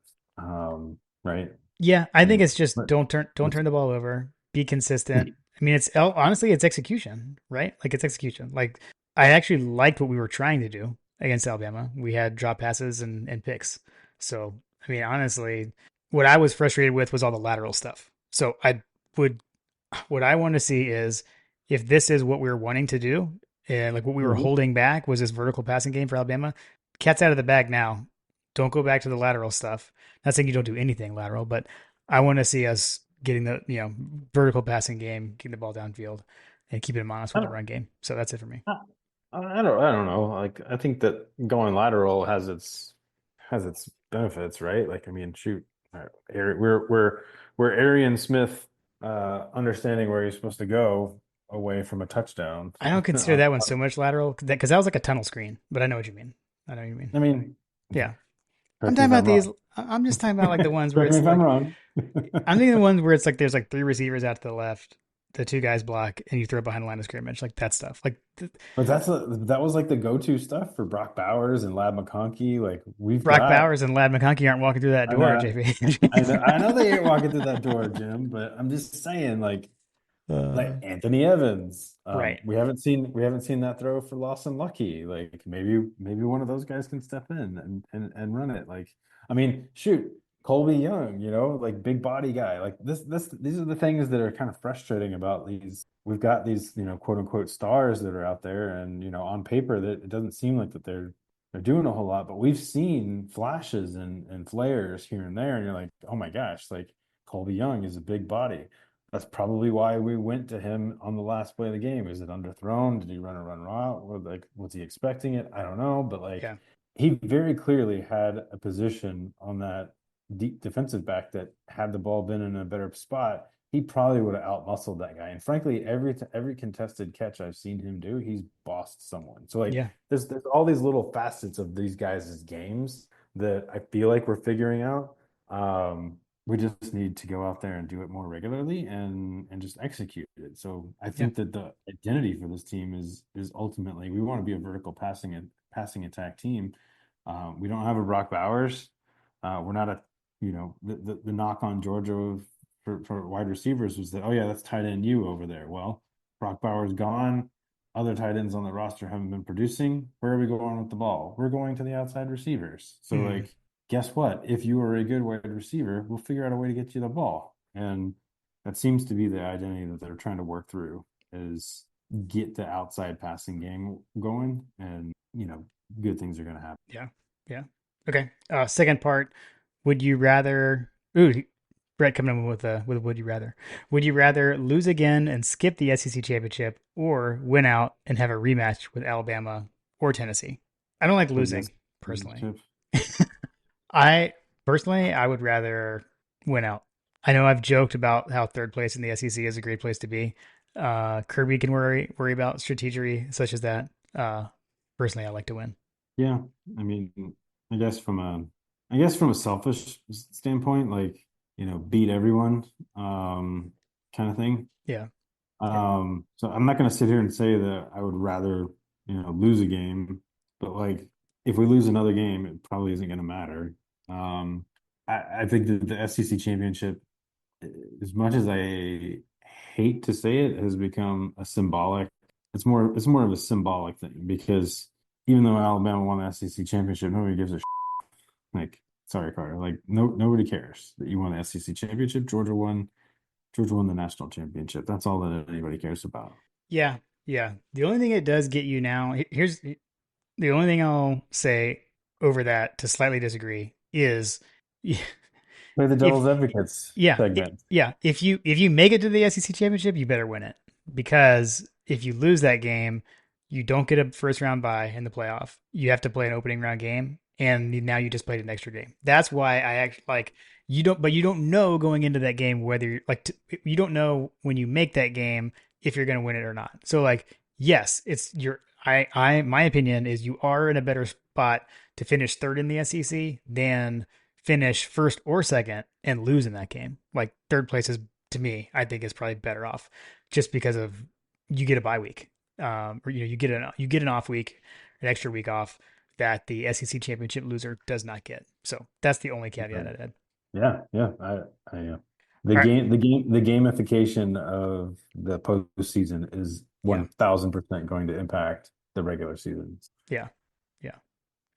right? Yeah, I think Like, it's just but don't turn the ball over. Be consistent. I mean, it's honestly it's execution, right? Like it's execution. Like I actually liked what we were trying to do against Alabama. We had drop passes and picks. So I mean, honestly, what I was frustrated with was all the lateral stuff. So I would what I want to see is if this is what we were wanting to do, and like what we were Mhm. holding back was this vertical passing game for Alabama. Cat's out of the bag now. Don't go back to the lateral stuff. Not saying you don't do anything lateral, but I want to see us getting the vertical passing game, getting the ball downfield, and keeping them honest I with the don't, run game. So that's it for me. I I don't know. Like, I think that going lateral has its benefits, right? Like, I mean, shoot, we're Arian Smith, understanding where you're supposed to go away from a touchdown. I don't consider that one so much lateral because that was like a tunnel screen, but I know what you mean. I know what you mean. I mean, Yeah, I'm correct me talking if about I'm these. wrong. I'm just talking about like the ones where Correct me it's if I'm like wrong. I'm thinking the ones where it's like there's like three receivers out to the left, the two guys block, and you throw it behind the line of scrimmage, like that stuff. Like But that was like the go-to stuff for Brock Bowers and Lab McConkey. Like, we've Brock got. Bowers and Lad McConkey aren't walking through that I door, know, JP. I know they ain't walking through that door, Jim. But I'm just saying, like uh, Anthony Evans. right. We haven't seen that throw for Lawson Lucky. Like, maybe one of those guys can step in and run it. Like, I mean, shoot, Colby Young, like, big body guy. Like, these are the things that are kind of frustrating about these. We've got these, quote unquote stars that are out there, and on paper that it doesn't seem like that they're doing a whole lot, but we've seen flashes and flares here and there, and you're like, oh my gosh, like, Colby Young is a big body. That's probably why we went to him on the last play of the game. Is it underthrown? Did he run a run route? Or, like, was he expecting it? I don't know, but, like, Yeah. he very clearly had a position on that deep defensive back that, had the ball been in a better spot, he probably would have outmuscled that guy. And frankly, every contested catch I've seen him do, he's bossed someone. So, like, Yeah. there's all these little facets of these guys' games that I feel like we're figuring out. We just need to go out there and do it more regularly and just execute it. So I Yeah. think that the identity for this team is ultimately, we want to be a vertical passing attack team. We don't have a Brock Bowers. We're not a the knock on Georgia for wide receivers was that, oh yeah, that's tight end you over there. Well, Brock Bowers gone. Other tight ends on the roster haven't been producing. Where are we going with the ball? We're going to the outside receivers. So, Mm, like, guess what? If you are a good wide receiver, we'll figure out a way to get you the ball. And that seems to be the identity that they're trying to work through, is get the outside passing game going, and good things are going to happen. yeah. Yeah. Okay. Second part. Would you rather? Ooh, Brett coming in with a would you rather? Would you rather lose again and skip the SEC championship, or win out and have a rematch with Alabama or Tennessee? I don't like For the losing personally. championship. I would rather win out. I know I've joked about how third place in the SEC is a great place to be. Kirby can worry about strategery such as that. Personally, I like to win. Yeah, I mean, I guess from a selfish standpoint, like, beat everyone, kind of thing. Yeah, yeah, So I'm not going to sit here and say that I would rather, lose a game, but, like, if we lose another game, it probably isn't going to matter. Um, I think that the SEC championship, as much as I hate to say it, has become a symbolic. It's more of a symbolic thing, because even though Alabama won the SEC championship, nobody gives a shit. Like, sorry, Carter. Like, nobody cares that you won the SEC championship. Georgia won the national championship. That's all that anybody cares about. yeah, yeah. The only thing it does get you now, here's the only thing I'll say over that to slightly disagree is Play the if devil's advocates segment. yeah, if you make it to the SEC championship, you better win it, because if you lose that game, you don't get a first round bye in the playoff. You have to play an opening round game, and now you just played an extra game. That's why I actually like you don't, but you don't know going into that game whether you don't know when you make that game if you're going to win it or not. So like, yes, it's your my opinion is you are in a better spot to finish third in the SEC than finish first or second and lose in that game. Like third place is to me, I think is probably better off just because of you get a bye week. Or you get an off week, an extra week off that the SEC championship loser does not get. So that's the only caveat I'd add. Yeah, yeah. I All right. the gamification of the postseason is Yeah. 1000% going to impact the regular season. Yeah. Yeah.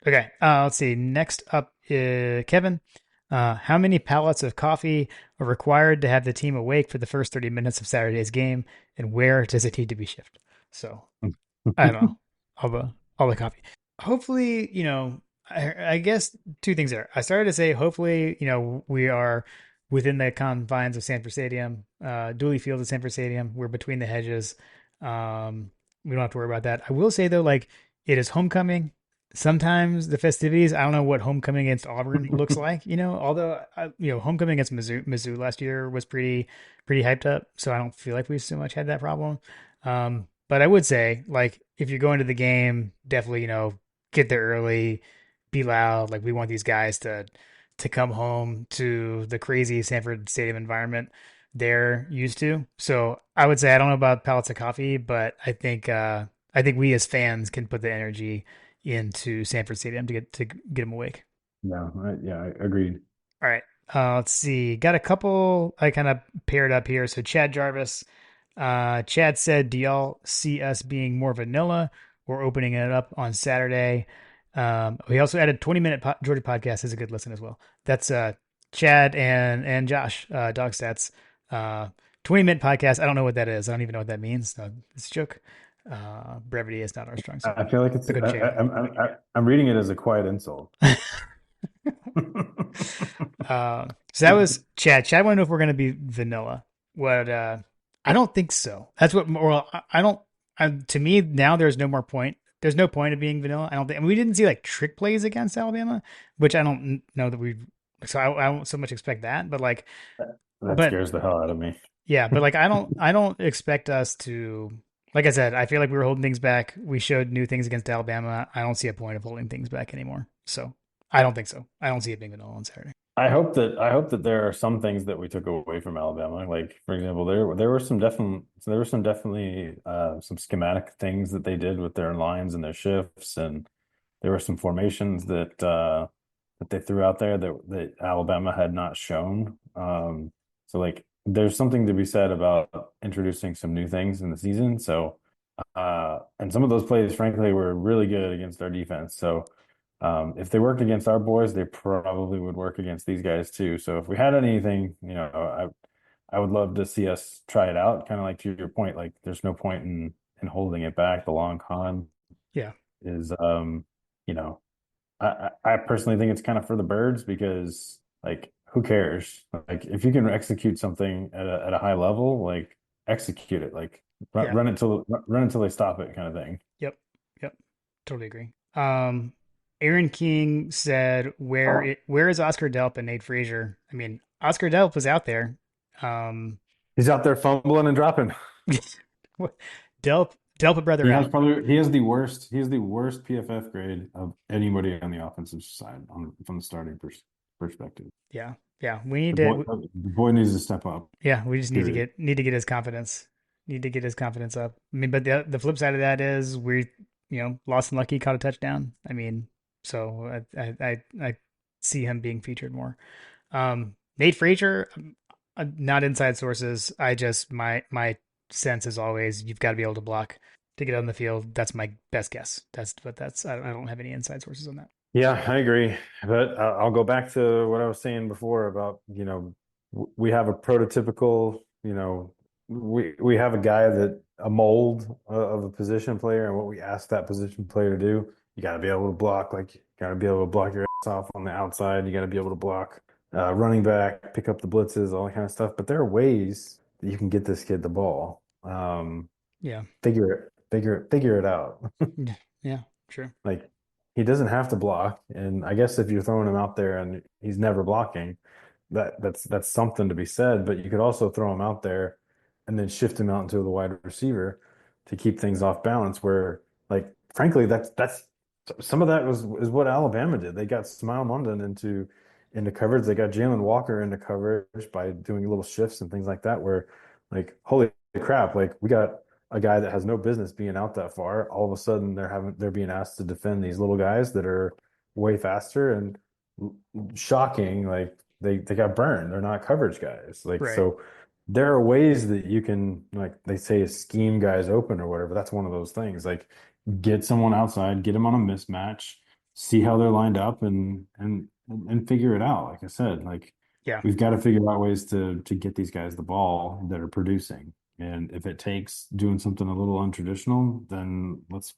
Okay. Let's see. Next up, Kevin. How many pallets of coffee are required to have the team awake for the first 30 minutes of Saturday's game, and where does it need to be shipped? So I don't know. All the coffee. Hopefully, I guess two things there. I started to say hopefully, we are within the confines of Sanford Stadium, Dooley Field at Sanford Stadium. We're between the hedges. We don't have to worry about that. I will say though, like it is homecoming. Sometimes the festivities, I don't know what homecoming against Auburn looks like, although, homecoming against Mizzou last year was pretty hyped up. So I don't feel like we so much had that problem. But I would say, like, if you're going to the game, definitely, get there early, be loud. Like, we want these guys to come home to the crazy Sanford Stadium environment they're used to. So I would say I don't know about pallets of coffee, but I think we as fans can put the energy into Sanford Stadium to get them awake. No, yeah, I agreed. All right. Let's see. Got a couple I kind of paired up here. So Chad Jarvis. Chad said, "Do y'all see us being more vanilla or opening it up on Saturday?" We also added 20-minute Georgia podcast is a good listen as well. That's Chad and Josh, Dog Stats. 20-minute podcast. I don't know what that is. I don't even know what that means. It's a joke. Brevity is not our strong suit. I feel like it's So go check it I'm reading it as a quiet insult. So that was Chad. Chad wanted to know if we're going to be vanilla. What? I don't think so. That's what. Well, I don't. To me, now there's no more point. There's no point of being vanilla. I don't think. I mean, we didn't see like trick plays against Alabama, which I don't know that we. So I don't so much expect that, but like, That but scares the hell out of me. yeah, but like, I don't expect us to. Like I said, I feel like we were holding things back. We showed new things against Alabama. I don't see a point of holding things back anymore. So I don't think so. I don't see it being vanilla on Saturday. I hope that there are some things that we took away from Alabama. Like for example, there were some definitely some schematic things that they did with their lines and their shifts, and there were some formations that they threw out there that Alabama had not shown. So like there's something to be said about introducing some new things in the season. So and some of those plays, frankly, were really good against our defense. So if they worked against our boys, they probably would work against these guys too. So if we had anything, I would love to see us try it out. Kind of like to your point, like there's no point in holding it back. The long con Yeah. is, you know, I personally think it's kind of for the birds because like who cares? Like if you can execute something at a high level, like execute it, like Yeah. run until they stop it, kind of thing. Yep. Yep. Totally agree. Aaron King said, where is Oscar Delp and Nate Frazier? I mean, Oscar Delp was out there. Um, He's out there fumbling and dropping. Delp would rather out. He has the worst PFF grade of anybody on the offensive side from the starting perspective. Yeah. Yeah. We need to, The boy needs to step up. yeah, we just Period. need to get his confidence. Need to get his confidence up. I mean, but the flip side of that is we, lost and lucky caught a touchdown. I mean, so I see him being featured more. Nate Frazier, not inside sources. I just my sense is always you've got to be able to block to get on the field. That's my best guess. I don't have any inside sources on that. Yeah, I agree. But I'll go back to what I was saying before about, we have a prototypical, we have a guy that a mold of a position player and what we ask that position player to do. You got to be able to block, like you got to be able to block your ass off on the outside. You got to be able to block running back, pick up the blitzes, all that kind of stuff. But there are ways that you can get this kid the ball. Yeah. Figure it out. Yeah. Sure. Like he doesn't have to block, and I guess if you're throwing him out there and he's never blocking, that's something to be said. But you could also throw him out there and then shift him out into the wide receiver to keep things off balance. Where, like, frankly, that's some of that was is what Alabama did. They got Smile London into coverage. They got Jalen Walker into coverage by doing little shifts and things like that. Where, like, holy crap, like we got a guy that has no business being out that far. All of a sudden, they're being asked to defend these little guys that are way faster and shocking. Like they got burned. They're not coverage guys. Like Right. so there are ways that you can, like they say, scheme guys open or whatever. That's one of those things. Like get someone outside, get them on a mismatch, see how they're lined up and figure it out. Like I said, like Yeah. we've got to figure out ways to get these guys the ball that are producing. And if it takes doing something a little untraditional, then let's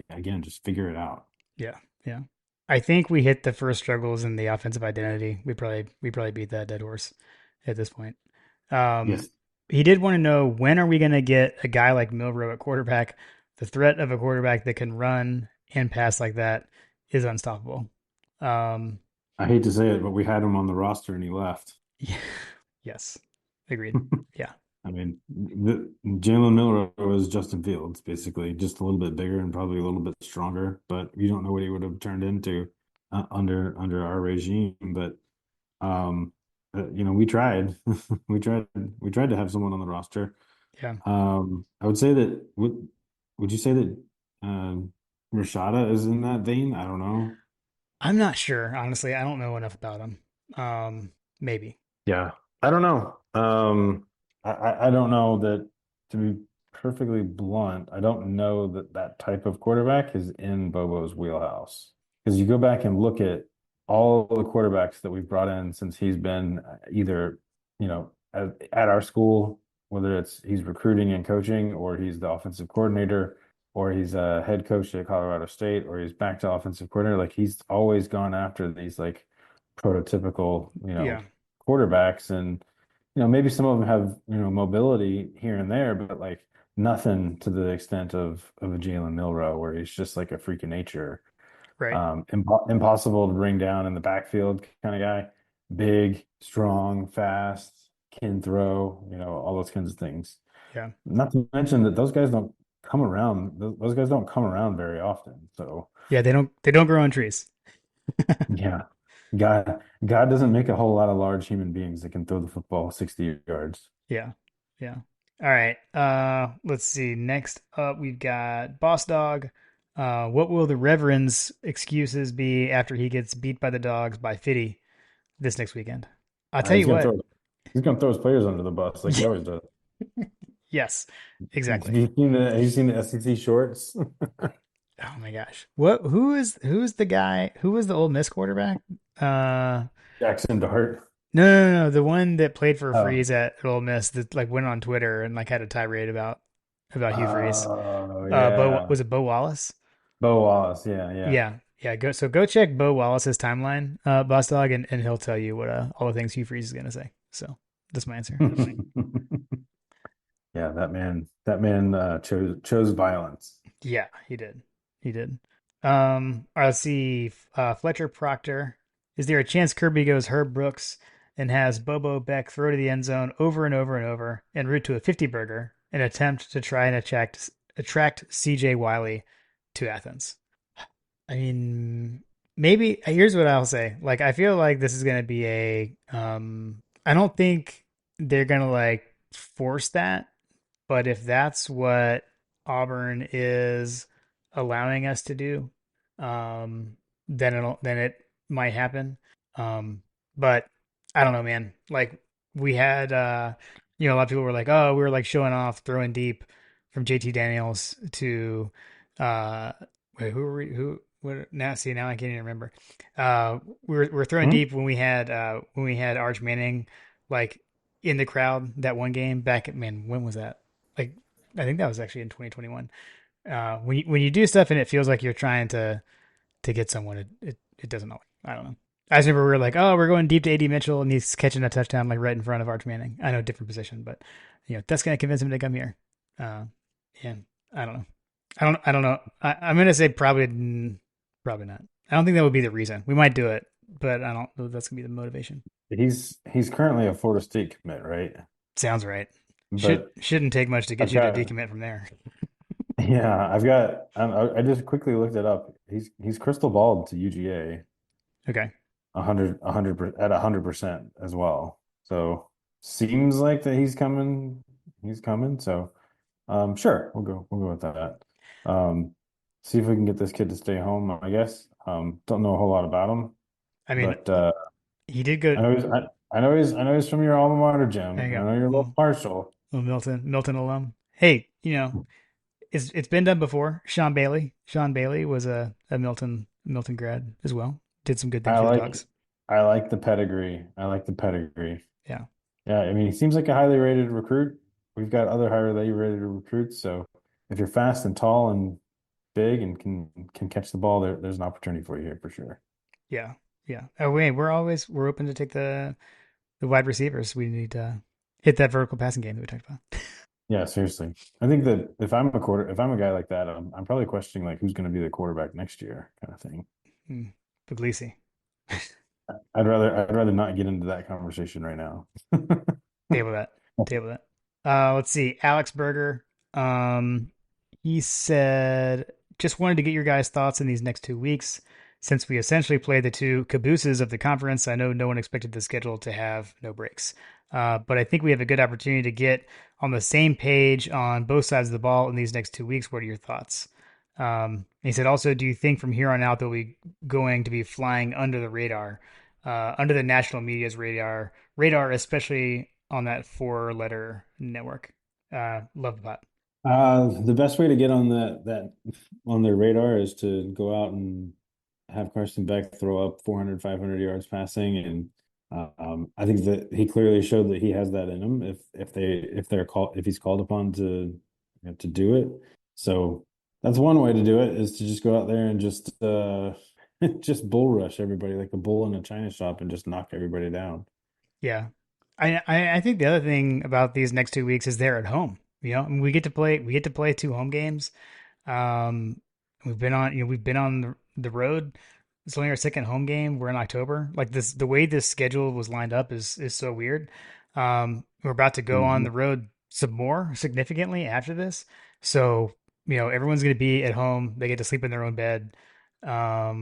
again just figure it out. Yeah. Yeah. I think we hit the first struggles in the offensive identity. We probably beat that dead horse at this point. Um, Yes. he did want to know, when are we going to get a guy like Milrow at quarterback? The threat of a quarterback that can run and pass like that is unstoppable. Um, I hate to say it, but we had him on the roster and he left. yeah, yes, agreed. Yeah, I mean, Jalen Miller was Justin Fields, basically, just a little bit bigger and probably a little bit stronger. But you don't know what he would have turned into under our regime. But we tried, we tried to have someone on the roster. yeah. I would say that would you say that Rashada is in that vein? I don't know. I'm not sure, honestly. I don't know enough about him. Maybe. Yeah, I don't know. I don't know that, to be perfectly blunt, I don't know that that type of quarterback is in Bobo's wheelhouse. Because you go back and look at all the quarterbacks that we've brought in since he's been either, at our school, whether it's he's recruiting and coaching, or he's the offensive coordinator, or he's a head coach at Colorado State, or he's back to offensive coordinator. Like he's always gone after these like prototypical, Yeah, quarterbacks, and maybe some of them have mobility here and there, but like nothing to the extent of a Jalen Milrow, where he's just like a freak of nature, right. impossible to bring down in the backfield kind of guy, big, strong, fast, can throw, all those kinds of things. Yeah. Not to mention that those guys don't come around; those guys don't come around very often. So Yeah, they don't grow on trees. yeah, God doesn't make a whole lot of large human beings that can throw the football 60 yards. Yeah. Yeah. All right. Let's see. Next up we've got Boss Dog. What will the Reverend's excuses be after he gets beat by the dogs by Fitty this next weekend? I'll tell He's you gonna what. throw he's gonna throw his players under the bus like he always does. Yes, Have exactly. you seen the SEC shorts? Oh my gosh. Who's the guy? Who was the Ole Miss quarterback? Uh Jackson Dart. no. The one that played for Oh. Freeze at Ole Miss that like went on Twitter and like had a tirade about Hugh Freeze. Oh Bo yeah. was it Bo Wallace? Bo Wallace, yeah, yeah. Yeah, yeah. Go check Bo Wallace's timeline, Boss Dog, and he'll tell you what all the things Hugh Freeze is gonna say. So that's my answer. Yeah, that man chose violence. Yeah, he did. He did. All right, let's see. Fletcher Proctor. Is there a chance Kirby goes Herb Brooks and has Bobo Beck throw to the end zone over and over and over en route to a 50 burger, an attempt to try and attract CJ Wiley to Athens? I mean, maybe here's what I'll say. Like, I feel like this is gonna be I don't think they're gonna like force that, but if that's what Auburn is allowing us to do, then it might happen. Um, but I don't know, man. Like we had, a lot of people were like, "Oh, we were like showing off, throwing deep from JT Daniels to, uh, wait, who were we? Who? What? Now, see, now I can't even remember. We were throwing Hmm? deep when we had Arch Manning like in the crowd that one game back. Man, when was that? Like I think that was actually in 2021. When you do stuff and it feels like you're trying to get someone, it doesn't always. I don't know. I just remember we were like, oh, we're going deep to AD Mitchell and he's catching a touchdown like right in front of Arch Manning. I know, different position, but that's gonna convince him to come here. Uh, yeah, I don't know. I don't know. I'm gonna say probably not. I don't think that would be the reason. We might do it, but I don't know if that's gonna be the motivation. He's currently a Florida State commit, right? Sounds right. but Shouldn't take much to get I've you to got decommit from there. yeah, I've got I just quickly looked it up. He's crystal balled to UGA Okay. 100% as well. So seems like that he's coming. So sure, we'll go with that. Um see if we can get this kid to stay home, I guess. Don't know a whole lot about him, I mean, but he did go. I know he's from your alma mater, Jim, There you and I go. know you're a little partial. Little Milton alum. Hey, it's been done before. Sean Bailey was a Milton grad as well. Did some good things I for the like dogs. I like the pedigree. I like the pedigree. Yeah. Yeah, I mean, he seems like a highly rated recruit. We've got other highly rated recruits, so if you're fast and tall and big and can catch the ball, there's an opportunity for you here for sure. Yeah. Yeah. Oh wait, we're open to take the wide receivers. We need to hit that vertical passing game that we talked about. Yeah, seriously. I think that if I'm a guy like that, I'm probably questioning like who's going to be the quarterback next year, kind of thing. Hmm. Puglisi. I'd rather not get into that conversation right now. Table that. Table that. Let's see. Alex Berger. Um, he said, just wanted to get your guys' thoughts in these next 2 weeks. Since we essentially play the two cabooses of the conference, I know no one expected the schedule to have no breaks. But I think we have a good opportunity to get on the same page on both sides of the ball in these next 2 weeks. What are your thoughts? He said, also, do you think from here on out that we going to be flying under the radar, under the national media's radar, especially on that four-letter network? Love the pot. The best way to get on that on their radar is to go out and have Carson Beck throw up 400, 500 yards passing, and I think that he clearly showed that he has that in him. If he's called upon to do it, so that's one way to do it is to just go out there and just just bull rush everybody like a bull in a china shop and just knock everybody down. Yeah. I think the other thing about these next 2 weeks is they're at home. I mean, we get to play two home games. Um, we've been on the road. It's only our second home game. We're in October. Like this, the way this schedule was lined up is so weird. We're about to go on Mhm. the road some more significantly after this. So, everyone's going to be at home. They get to sleep in their own bed. I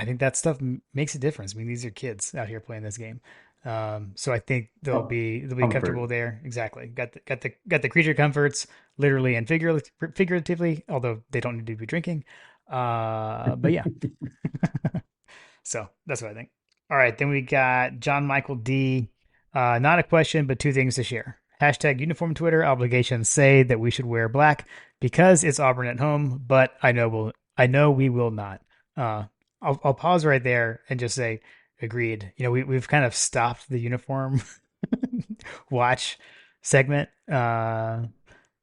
think that stuff makes a difference. I mean, these are kids out here playing this game. So I think they'll be comfortable Comfort. there. Exactly. Got the creature comforts, literally and figuratively, although they don't need to be drinking. But yeah, so that's what I think. All right, then we got John Michael D. Not a question, but two things to share. Hashtag uniform Twitter obligations say that we should wear black because it's Auburn at home, but I know we will not. Uh, I'll pause right there and just say agreed. We've kind of stopped the uniform watch segment. Not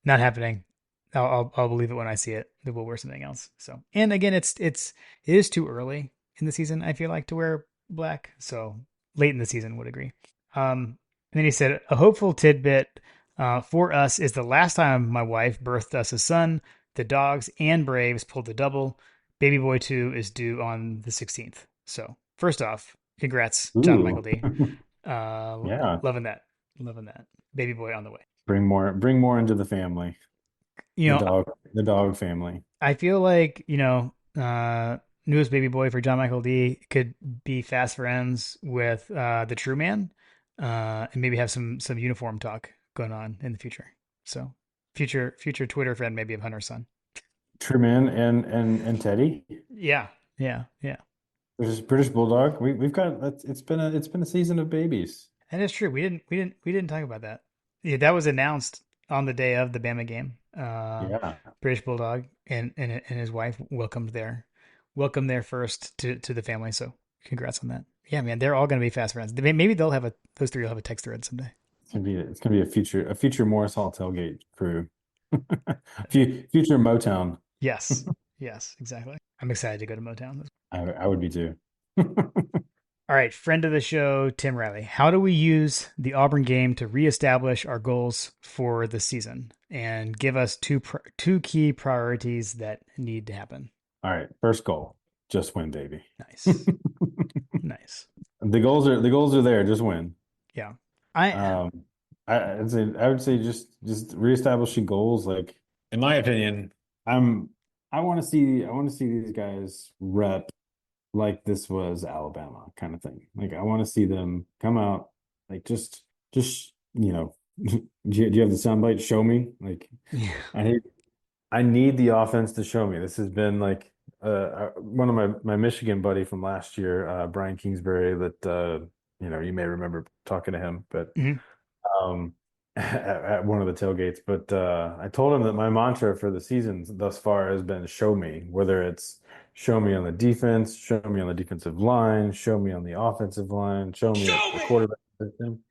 happening. I'll believe it when I see it that we'll wear something else. So, and again, it is too early in the season, I feel like, to wear black. So late in the season would agree. And then he said, a hopeful tidbit for us is the last time my wife birthed us a son, the dogs and Braves pulled the double. Baby boy 2 is due on the 16th. So first off, congrats, John Michael Ooh, D. Uh, yeah. loving that. Loving that. Baby boy on the way. Bring more into the family. You The know, dog family. I feel like, newest baby boy for John Michael D could be fast friends with the True Man, and maybe have some uniform talk going on in the future. So future Twitter friend maybe of Hunter's son. Truman and Teddy. Yeah, yeah, yeah. British Bulldog. We've got it's been a season of babies. That is true. We didn't talk about that. Yeah, that was announced on the day of the Bama game. Yeah. British Bulldog and his wife welcome there first to the family. So congrats on that. Yeah, man, they're all going to be fast friends. Maybe those three will have a text thread someday. It's gonna be a future Morris Hall tailgate crew. Future Motown. Yes, yes, exactly. I'm excited to go to Motown. I would be too. All right, friend of the show, Tim Riley. How do we use the Auburn game to reestablish our goals for the season and give us two key priorities that need to happen? All right, first goal, just win, baby. Nice, nice. The goals are there, just win. Yeah, I Um, I would say just reestablishing goals. Like in my opinion, I'm I want to see these guys rep like this was Alabama kind of thing. Like I want to see them come out like just do you have the soundbite? Show me. Like Yeah. I need I need the offense to show me. This has been like one of my Michigan buddy from last year, Brian Kingsbury, that you may remember talking to him, but Mhm. um, at one of the tailgates. But I told him that my mantra for the season thus far has been show me, whether it's show me on the defense, show me on the defensive line, show me on the offensive line, show me at Show the me. quarterback position,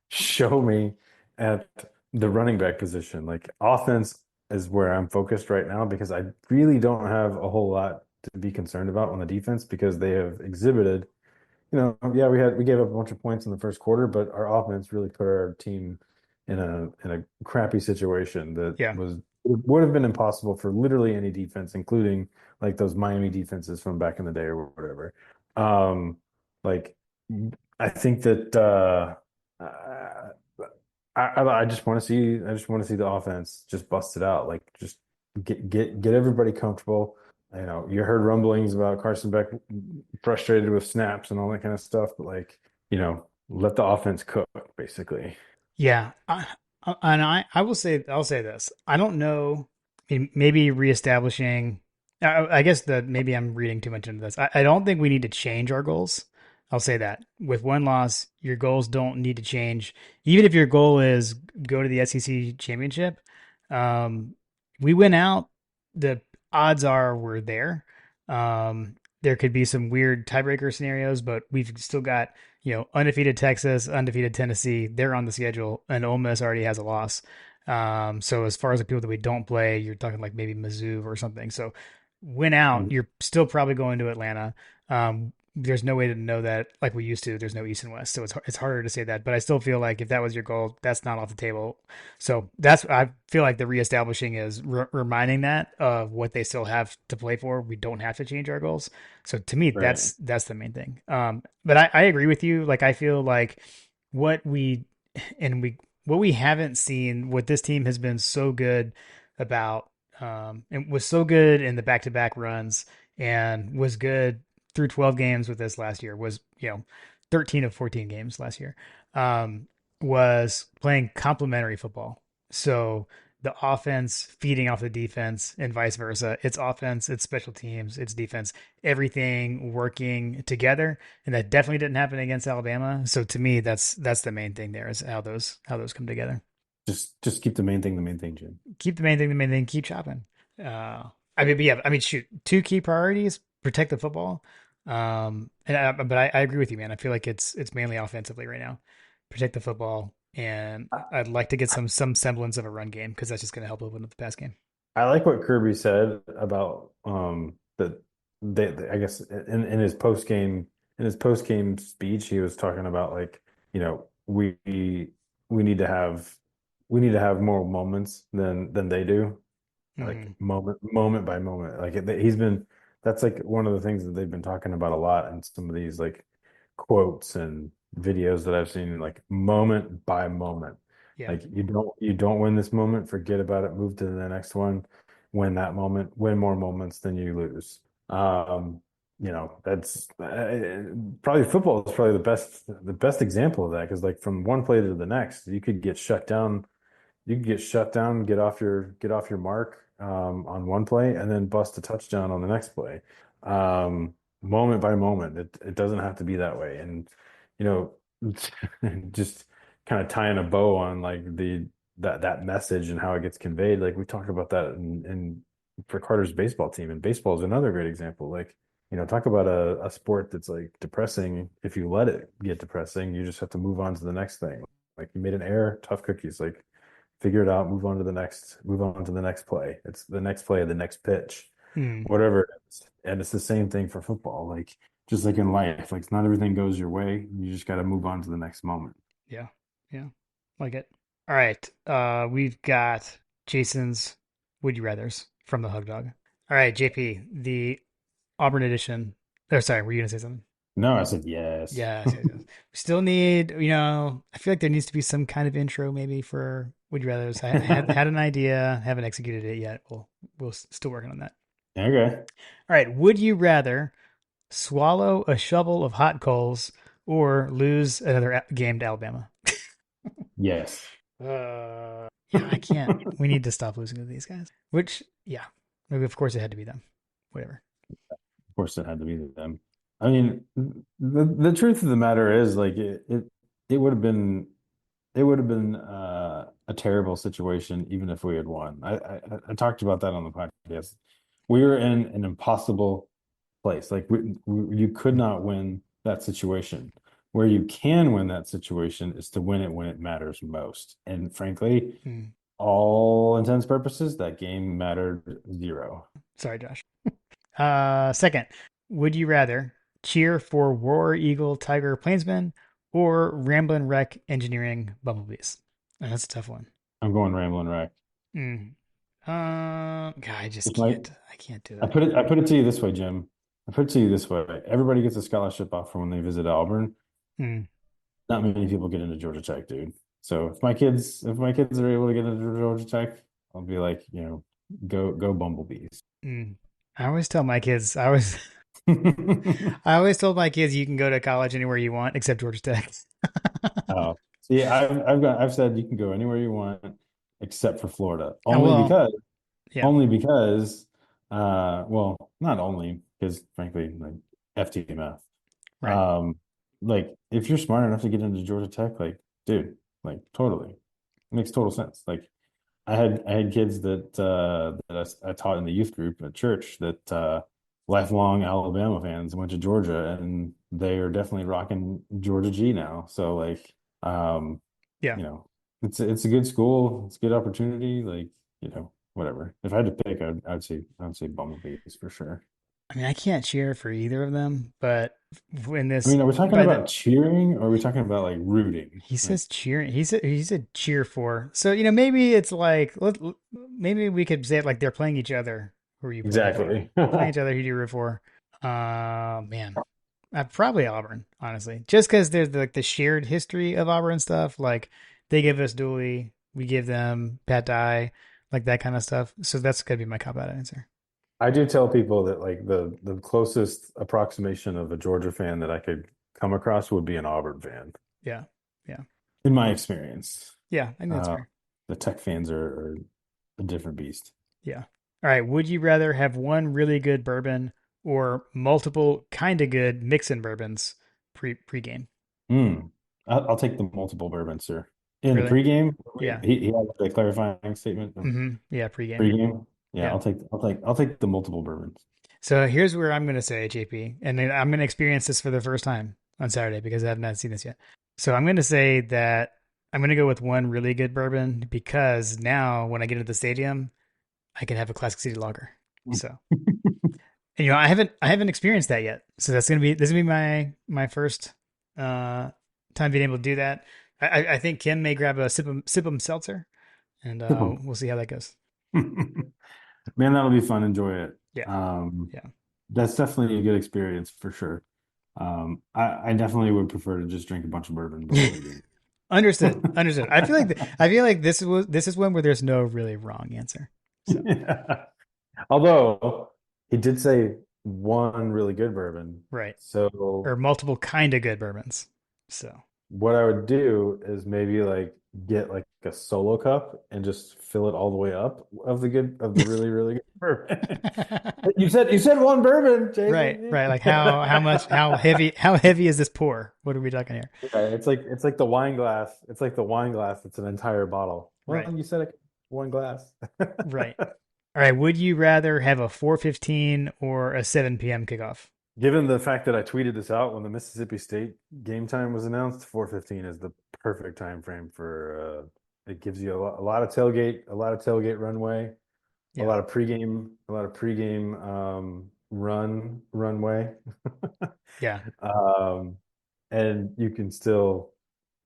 show me at the running back position. Like offense is where I'm focused right now because I really don't have a whole lot to be concerned about on the defense because they have exhibited yeah, we gave up a bunch of points in the first quarter, but our offense really put our team in a crappy situation that Yeah. would have been impossible for literally any defense, including like those Miami defenses from back in the day or whatever. Um, like I think that I just want to see the offense just bust it out, like just get everybody comfortable. You heard rumblings about Carson Beck frustrated with snaps and all that kind of stuff, but like, let the offense cook, basically. Yeah, and I will say I'll say this. I don't know. I mean, maybe reestablishing. I guess that maybe I'm reading too much into this. I don't think we need to change our goals. I'll say that with one loss, your goals don't need to change. Even if your goal is go to the SEC championship, um, we win out. The odds are we're there. There could be some weird tiebreaker scenarios, but we've still got undefeated Texas, undefeated Tennessee. They're on the schedule, and Ole Miss already has a loss. So as far as the people that we don't play, you're talking like maybe Mizzou or something. So win out, Mhm. you're still probably going to Atlanta. There's no way to know that like we used to. There's no East and West, so it's harder to say that. But I still feel like if that was your goal, that's not off the table. So that's I feel like the reestablishing is reminding that of what they still have to play for. We don't have to change our goals. So to me, Right. that's the main thing. But I agree with you. Like I feel like what we and we what we haven't seen, what this team has been so good about, and was so good in the back to back runs, and was good through 12 games with this last year. Was 13 of 14 games last year. Um, was playing complementary football. So the offense feeding off the defense and vice versa. It's offense, it's special teams, it's defense, everything working together. And that definitely didn't happen against Alabama. So to me, that's the main thing there is how those come together. Just keep the main thing, Jim. Keep the main thing, keep chopping. I mean, but yeah, I mean, shoot, two key priorities: protect the football. But I agree with you, man. I feel like it's mainly offensively right now. Protect the football, and I'd like to get some semblance of a run game because that's just going to help open up the pass game. I like what Kirby said about that I guess in his post game speech he was talking about like we need to have more moments than they do, like Hmm. moment by moment. Like he's been that's like one of the things that they've been talking about a lot in some of these like quotes and videos that I've seen, like moment by moment. Yeah. Like you don't win this moment, forget about it, move to the next one, win that moment, win more moments than you lose. That's probably football is probably the best example of that because like from one play to the next, you could get shut down, get off your mark on one play, and then bust a touchdown on the next play. Moment by moment. It doesn't have to be that way. And you know, just kind of tying a bow on like that message and how it gets conveyed. Like we talked about that in for Carter's baseball team, and baseball is another great example. Like talk about a sport that's like depressing. If you let it get depressing, you just have to move on to the next thing. Like you made an error, tough cookies. Like figure it out, move on to the next play. It's the next play, the next pitch, Mm, whatever it is. And it's the same thing for football. Like just like in life, like not everything goes your way. You just got to move on to the next moment. yeah. Yeah. Like it. All right. We've got Jason's Would You Rather's from the Hug Dog. All right, JP, the Auburn edition. Oh, sorry, were you gonna say something? No, I said yes. Yes, yes, yes. We still need, I feel like there needs to be some kind of intro maybe for Would You Rather's. I had an idea, haven't executed it yet. We'll still working on that. Okay. All right. Would you rather swallow a shovel of hot coals or lose another game to Alabama? Yes. Yeah, I can't. We need to stop losing to these guys. Which, yeah, maybe of course it had to be them. Whatever. Of course, it had to be them. I mean, the truth of the matter is, like, it would have been a terrible situation even if we had won. I talked about that on the podcast. We were in an impossible place. Like you could not win that situation. Where you can win that situation is to win it when it matters most. And frankly, Hmm. all intents purposes, that game mattered zero. Sorry, Josh. Second, would you rather cheer for War Eagle Tiger Plainsman or Ramblin' Wreck Engineering Bumblebees? That's a tough one. I'm going Ramblin' Wreck. Mm. God, I just If my can't. I can't do I it. put it to you this way, Jim. I put it to you this way. Everybody gets a scholarship offer when they visit Auburn. Mm, Not many people get into Georgia Tech, dude. So if my kids are able to get into Georgia Tech, I'll be like, go Bumblebees. mm. I always tell my kids. I always told my kids you can go to college anywhere you want except Georgia Tech. Oh, see, I've said you can go anywhere you want except for Florida. Oh well, yeah, Only because well, not only because frankly, like FTMF. right. Um, like if you're smart enough to get into Georgia Tech, like, dude, like totally. It makes total sense. Like I had kids that I taught in the youth group at church that lifelong Alabama fans went to Georgia and they are definitely rocking Georgia G now. So like um, Yeah. you know, it's a good school, it's a good opportunity, like, whatever. If I had to pick, I'd say Bumblebees for sure. I mean, I can't cheer for either of them, but when I this, mean, are we talking by the about cheering or are we talking about like rooting? he Like says cheering. He said cheer for. So maybe it's like maybe we could say it like they're playing each other. Who are you playing for? exactly. Playing each other. Who do you root for? Man, probably Auburn, honestly, just because there's like the shared history of Auburn stuff. Like they give us Dooley, we give them Pat Dye, like that kind of stuff. So that's gonna be my cop out answer. I do tell people that like the closest approximation of a Georgia fan that I could come across would be an Auburn fan, Yeah, yeah, in my experience. yeah. I think that's Uh, fair. the Tech fans are a different beast. Yeah. All right. Would you rather have one really good bourbon or multiple kind of good mix-in bourbons pre-game? Mm. I'll take the multiple bourbon, sir. In the Really? pregame, Yeah. he had a clarifying statement of Yeah, pre-game. pregame. Yeah, Yeah. I'll take the multiple bourbons. So here's where I'm going to say, JP, and then I'm going to experience this for the first time on Saturday because I have not seen this yet. So I'm going to say that I'm going to go with one really good bourbon because now when I get into the stadium, I can have a Classic City Lager. So, and I haven't experienced that yet. So this is gonna be my first time being able to do that. I think Kim may grab a sip 'em seltzer, and we'll see how that goes. Man, that'll be fun. Enjoy it. Yeah, Um, yeah. that's definitely a good experience for sure. I definitely would prefer to just drink a bunch of bourbon before the game. Understood. Understood. I feel like this is one where there's no really wrong answer. So Yeah. Although he did say one really good bourbon. right, or So multiple kind of good bourbons. So what I would do is maybe like get like a solo cup and just fill it all the way up of the really, really good bourbon. You said one bourbon, right, Jason. right. Like how heavy is this pour? What are we talking here? Yeah, it's like the wine glass. It's like the wine glass. It's an entire bottle. Well, Right, you said it, one glass. right. All right. Would you rather have a 4:15 or a 7 p.m. kickoff? Given the fact that I tweeted this out when the Mississippi State game time was announced, 4:15 is the perfect time frame for it gives you a lot of tailgate runway, Yeah. a lot of pregame runway. Yeah. Um, and you can still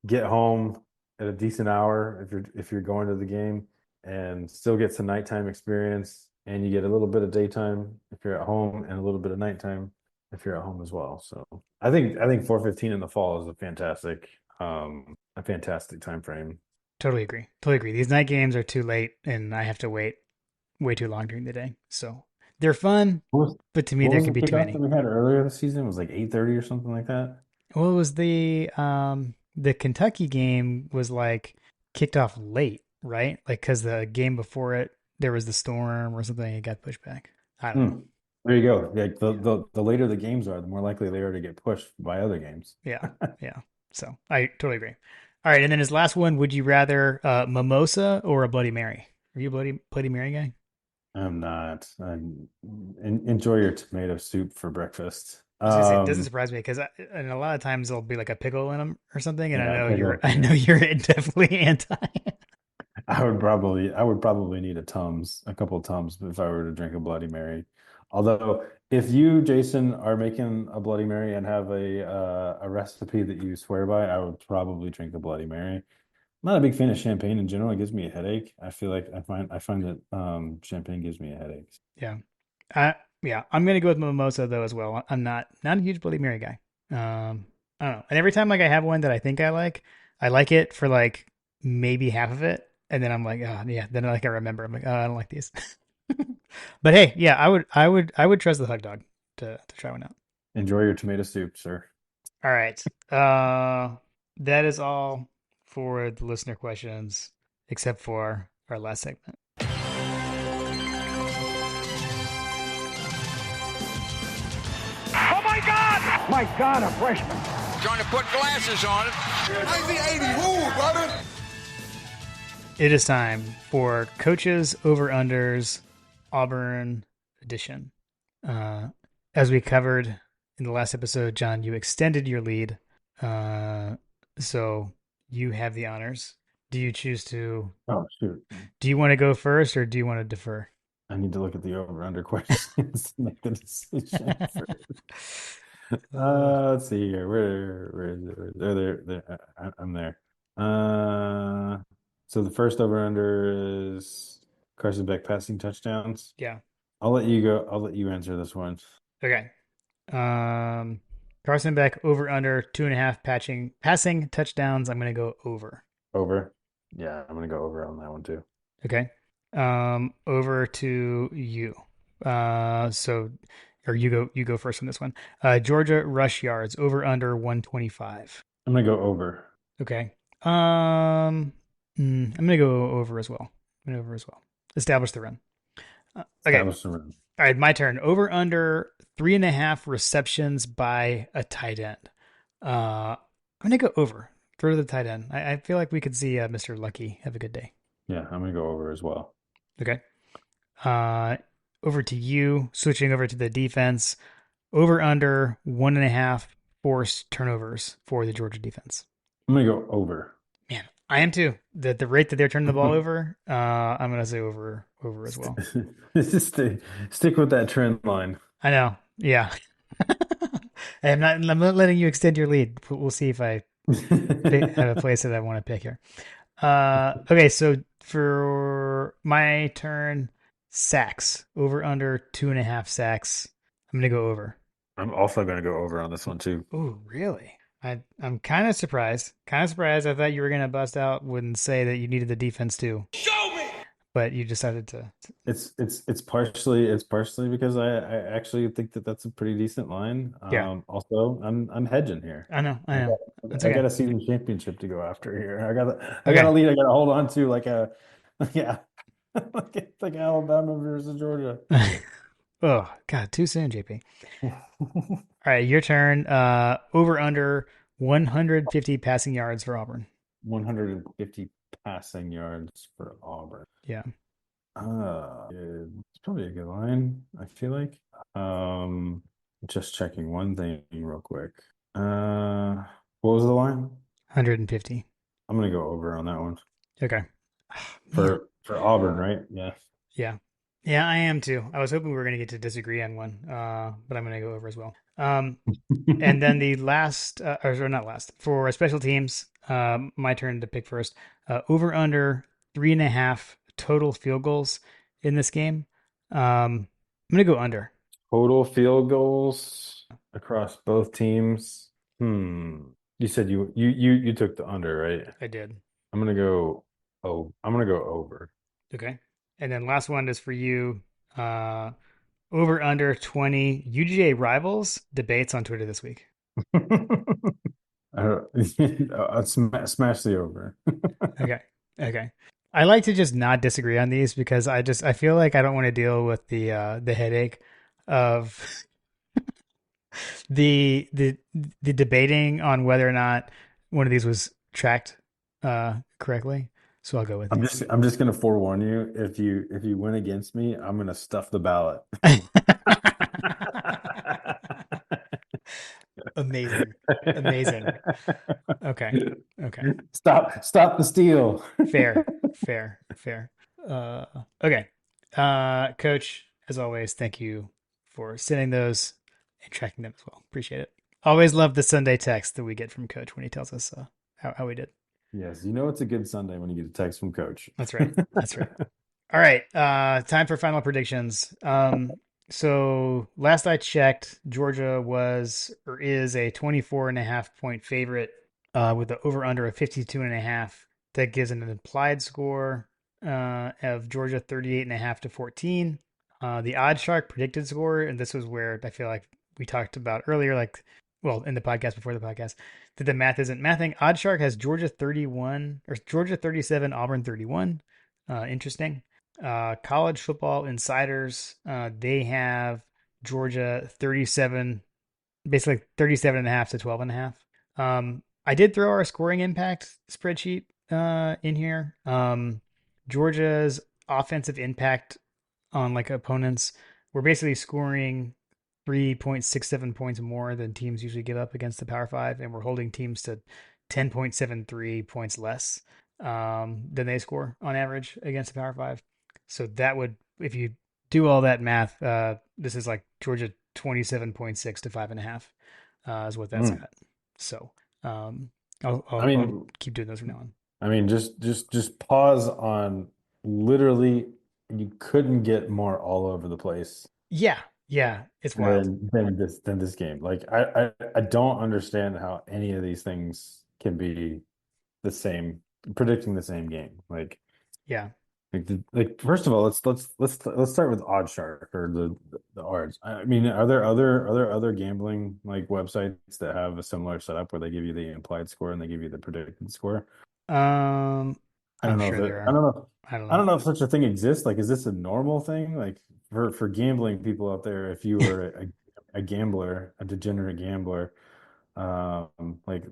get home at a decent hour if you're going to the game and still get some nighttime experience and you get a little bit of daytime if you're at home and a little bit of nighttime. if you're at home as well. So I think 4:15 in the fall is a fantastic time frame. Totally agree. Totally agree. These night games are too late, and I have to wait way too long during the day. So they're fun, What was but to me, what there was can the be too kickoff that many. we had earlier this season? It was like 8:30 or something like that. Well, it was the Kentucky game was like kicked off late, right? Like because the game before it there was the storm or something, it got pushed back. I don't know. Hmm. There you go. Like Yeah, the later the games are, the more likely they are to get pushed by other games. yeah, yeah. So I totally agree. All right, and then his last one: would you rather mimosa or a Bloody Mary? Are you a Bloody Mary guy? I'm not. Enjoy your tomato soup for breakfast. I was gonna say, it doesn't surprise me because and a lot of times there'll be like a pickle in them or something, and Yeah, I yeah. know you're definitely anti. I would probably need a couple of Tums if I were to drink a Bloody Mary. Although, if you, Jason, are making a Bloody Mary and have a recipe that you swear by, I would probably drink a Bloody Mary. I'm not a big fan of champagne in general. It gives me a headache. I feel like I find that champagne gives me a headache. Yeah. Yeah, I'm gonna go with mimosa though as well. I'm not a huge Bloody Mary guy. I don't know. And every time like I have one that I think I like it for like maybe half of it, and then I'm like, oh yeah. Then like I remember, I'm like, oh, I don't like these. But hey, yeah, I would trust the hug dog to try one out. Enjoy your tomato soup, sir. All right. That is all for the listener questions, except for our last segment. Oh my God! My God, a freshman. Trying to put glasses on it. 1980 rule, brother. It is time for Coaches Over Unders Auburn edition. As we covered in the last episode, John, you extended your lead. So you have the honors. Do you choose to, Oh, shoot. do you want to go first or do you want to defer? I need to look at the over-under questions to make the decision for Uh, let's see here. Where is it? I'm there. Uh, so the first over under is Carson Beck passing touchdowns. yeah. I'll let you go. I'll let you answer this one. Okay. Carson Beck over under 2.5 passing touchdowns. I'm going to go over. Over. Yeah, I'm gonna go over on that one too. Okay. Over to you. So, or you go first on this one. Georgia rush yards over under 125. I'm gonna go over. Okay. I'm gonna go over as well. I'm gonna over as well. Establish the run. Okay. Establish the run. All right, my turn. Over under 3.5 receptions by a tight end. I'm gonna go over. Throw to the tight end. I feel like we could see Mr. Lucky have a good day. Yeah, I'm gonna go over as well. Okay. Uh, over to you. Switching over to the defense. Over under 1.5 forced turnovers for the Georgia defense. I'm gonna go over. Man, I am too. The rate that they're turning the ball over, I'm gonna say over as well. Just stick with that trend line. I know. Yeah. I'm not letting you extend your lead. We'll see if I have a place that I want to pick here. Okay, so for my turn, sacks over under 2.5 sacks. I'm gonna go over. I'm also gonna go over on this one too. Oh, really? I'm kind of surprised. Kind of surprised. I thought you were gonna bust out and say that you needed the defense too. Show me. But you decided to. It's partially because I actually think that that's a pretty decent line. Yeah, Also, I'm hedging here. I know. I I know. got, That's I okay. got a season championship to go after here. I got a Okay. lead. I got to hold on to like a yeah, like Alabama versus Georgia. Oh God, too soon, JP. All right, your turn. Over under 150 passing yards for Auburn. 150 passing yards for Auburn. Yeah. It's probably a good line, I feel like. Just checking one thing real quick. What was the line? 150. I'm gonna go over on that one. Okay. Man. For Auburn, right? Yeah. Yeah. Yeah, I am too. I was hoping we were going to get to disagree on one, but I'm going to go over as well. And then the last, or not last, for special teams, my turn to pick first. Over under 3.5 total field goals in this game. I'm going to go under. Total field goals across both teams. Hmm. You said you took the under, right? I did. I'm gonna go I'm gonna go over. Okay. And then last one is for you. Uh, over under 20 UGA rivals debates on Twitter this week. I don't, smash the over. Okay. Okay. I like to just not disagree on these because I feel like I don't want to deal with the headache of the the debating on whether or not one of these was tracked correctly. So I'll go with you. I'm just gonna forewarn you, if you win against me, I'm gonna stuff the ballot. Amazing. Amazing. Okay. Okay. Stop the steal. Fair. Fair. Fair. Uh okay. Coach, as always, thank you for sending those and tracking them as well. Appreciate it. Always love the Sunday text that we get from Coach when he tells us how we did. Yes, you know it's a good Sunday when you get a text from coach. That's right. That's right. All right. Time for final predictions. So last I checked, Georgia was or is a 24.5 point favorite with the over under of 52.5. That gives an implied score of Georgia 38.5 to 14. The odd shark predicted score, and this was where I feel like we talked about earlier, like, well, in the podcast before the podcast, that the math isn't mathing. Odd shark has Georgia 31 or Georgia 37, Auburn 31. Interesting. College football insiders, they have Georgia 37, basically 37 and a half to 12 and a half. I did throw our scoring impact spreadsheet in here. Georgia's offensive impact on like opponents, we're basically scoring 3.67 points more than teams usually give up against the Power Five, and we're holding teams to 10.73 points less than they score on average against the Power Five. So that would, if you do all that math, this is like Georgia 27.6 to 5.5 is what that's Mm. at. So I I'll mean, keep doing those from now on. just pause on literally you couldn't get more all over the place Yeah, yeah, it's wild. than this game. Like I don't understand how any of these things can be the same predicting the same game. Yeah, Like first of all, let's start with OddsShark or the odds. I mean, are there other gambling like websites that have a similar setup where they give you the implied score and they give you the predicted score? um, I I'm don't know if sure there I are. don't know. I don't I know. don't know if such a thing exists. Like, is this a normal thing? Like for gambling people out there, if you were a gambler, a degenerate gambler, like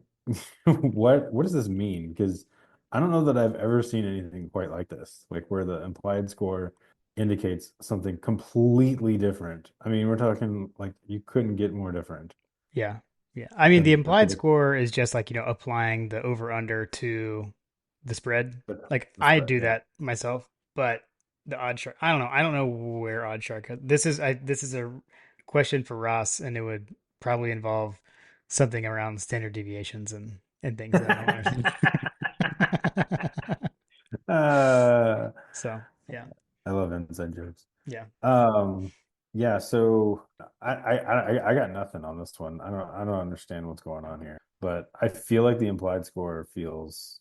what does this mean? Because I don't know that I've ever seen anything quite like this, like where the implied score indicates something completely different. I mean, we're talking like you couldn't get more different Yeah. Yeah. I mean, the than implied score is just like, applying the over under to the spread. Like the I spread. do Yeah. that myself, but the odd shark, I don't know. I don't know where odd shark. This is a question for Ross, and it would probably involve something around standard deviations and things that I don't understand. Uh, So, yeah. I love inside jokes. Yeah. Um, yeah, so I got nothing on this one. I don't understand what's going on here. But I feel like the implied score feels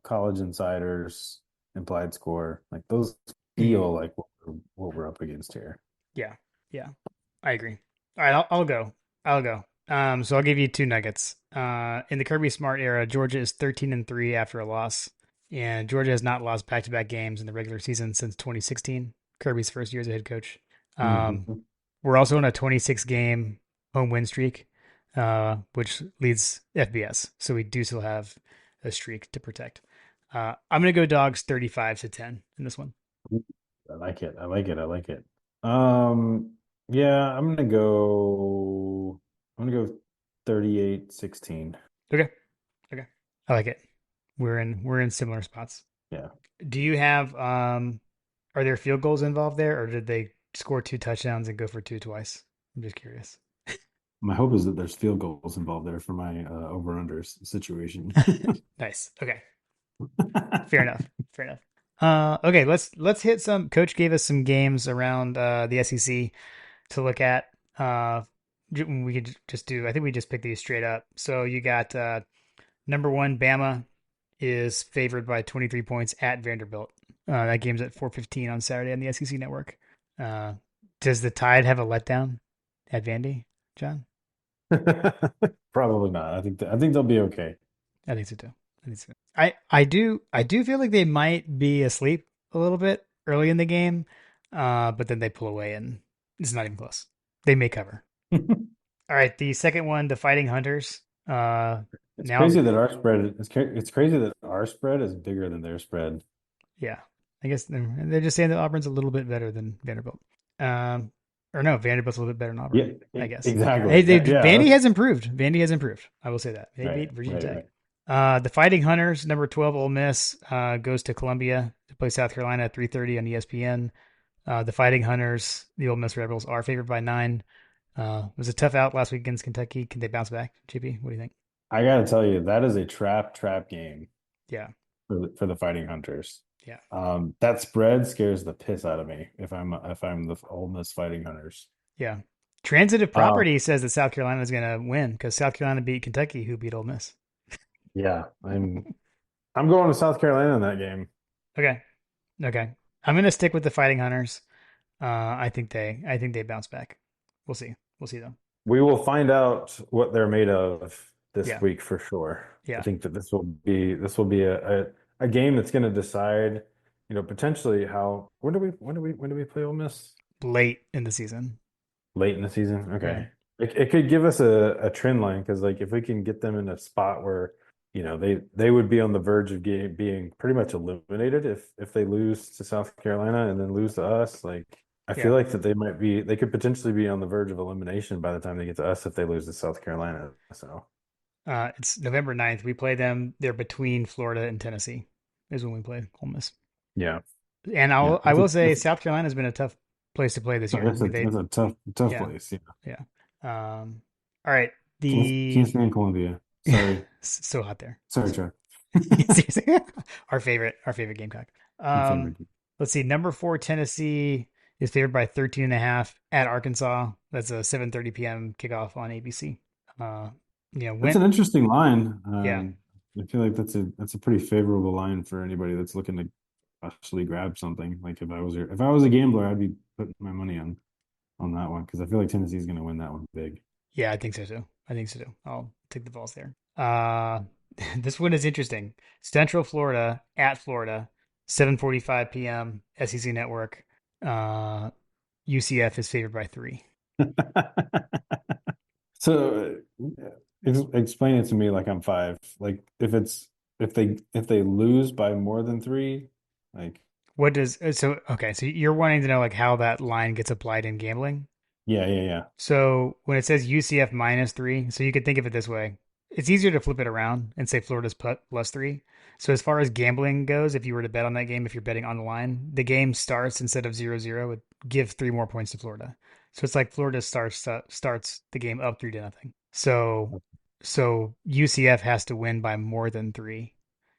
college insiders, implied score, like those Mhm. feel like what we're up against here. Yeah. Yeah. I agree. All right, I'll go. I'll go. So I'll give you two nuggets. In the Kirby Smart era, Georgia is 13-3 after a loss, and Georgia has not lost back-to-back games in the regular season since 2016, Kirby's first year as a head coach. Um, Mhm. we're also on a 26-game home win streak, which leads FBS, so we do still have a streak to protect. I'm gonna go Dogs 35-10 in this one. I like it. I like it. I like it. Um, yeah, I'm gonna go 38-16. Okay, okay, I like it. We're in similar spots. Yeah. Do you have are there field goals involved there, or did they score two touchdowns and go for two twice? I'm just curious. My hope is that there's field goals involved there for my over-unders situation. Nice. Okay. Fair enough. Fair enough. Okay, let's hit some. Coach gave us some games around the SEC. to look at. Uh, we could just do. I think we just picked these straight up. So you got number one, Bama is favored by 23 points at Vanderbilt. That game's at 4:15 on Saturday on the SEC Network. Uh, does the Tide have a letdown at Vandy, John? Probably not. I think they'll be okay. I think so too. I think so. I do feel like they might be asleep a little bit early in the game, but then they pull away and it's not even close. They may cover. All right, the second one, the Fighting Hunters. It's Now, crazy that our spread it's crazy that our spread is bigger than their spread. yeah, I guess they're just saying that Auburn's a little bit better than Vanderbilt. Um, or no, Vanderbilt's a little bit better than Auburn. Yeah, I guess. Hey, exactly. Yeah, yeah, Vandy that's has improved. Vandy has improved. I will say that they right, beat Virginia right, Tech. right. The Fighting Hunters, number 12, Ole Miss, goes to Columbia to play South Carolina at 3:30 on ESPN. The Fighting Hunters, the Ole Miss Rebels, are favored by 9. It was a tough out last week against Kentucky. Can they bounce back? JP, what do you think? I gotta tell you, that is a trap game Yeah, for the Fighting Hunters. yeah, That spread scares the piss out of me if I'm the Ole Miss Fighting Hunters. yeah. Transitive Uh, property says that South Carolina is going to win because South Carolina beat Kentucky, who beat Ole Miss. yeah, I'm going to South Carolina in that game. Okay, okay. I'm going to stick with the Fighting Hunters. I think they bounce back. We'll see. We'll see though. We will find out what they're made of this Yeah, week for sure. I yeah. think that this will be a game that's going to decide, potentially how when do we play Ole Miss? Late in the season. Late in the season? Yeah, Okay. It could give us a trend line because like if we can get them in a spot where, they would be on the verge of being pretty much eliminated if they lose to South Carolina and then lose to us, like I feel yeah. like that they could potentially be on the verge of elimination by the time they get to us if they lose to South Carolina. So It's November 9th. We play them. They're between Florida and Tennessee is when we play Ole Miss. yeah. And Yeah. I will say South Carolina's been a tough place to play this year. That's a tough Yeah, place. Yeah. yeah. All right. Can't stand Columbia. Sorry. So hot there. Sorry, Chuck. Seriously. Our favorite Gamecock. My Um, favorite. let's see. Number 4 Tennessee is favored by 13.5 at Arkansas. That's a 7:30 p.m. kickoff on ABC. Uh, That's when an interesting line. yeah, I feel like that's a pretty favorable line for anybody that's looking to actually grab something. Like if I was a gambler, I'd be putting my money on that one because I feel like Tennessee's going to win that one big. yeah, I think so too. I think so too. I'll take the balls there. This one is interesting. Central Florida at Florida, 7:45 p.m. SEC Network. Uh, UCF is favored by 3. So explain it to me like I'm five. Like if they lose by more than three, like What does so okay, so you're wanting to know like how that line gets applied in gambling? yeah, yeah, yeah. So when it says UCF -3, so you could think of it this way. It's easier to flip it around and say Florida's +3. So as far as gambling goes, if you were to bet on that game, if you're betting on the line, the game starts instead of 0-0, would give 3 more points to Florida. So it's like Florida starts the game up 3-0. So UCF has to win by more than 3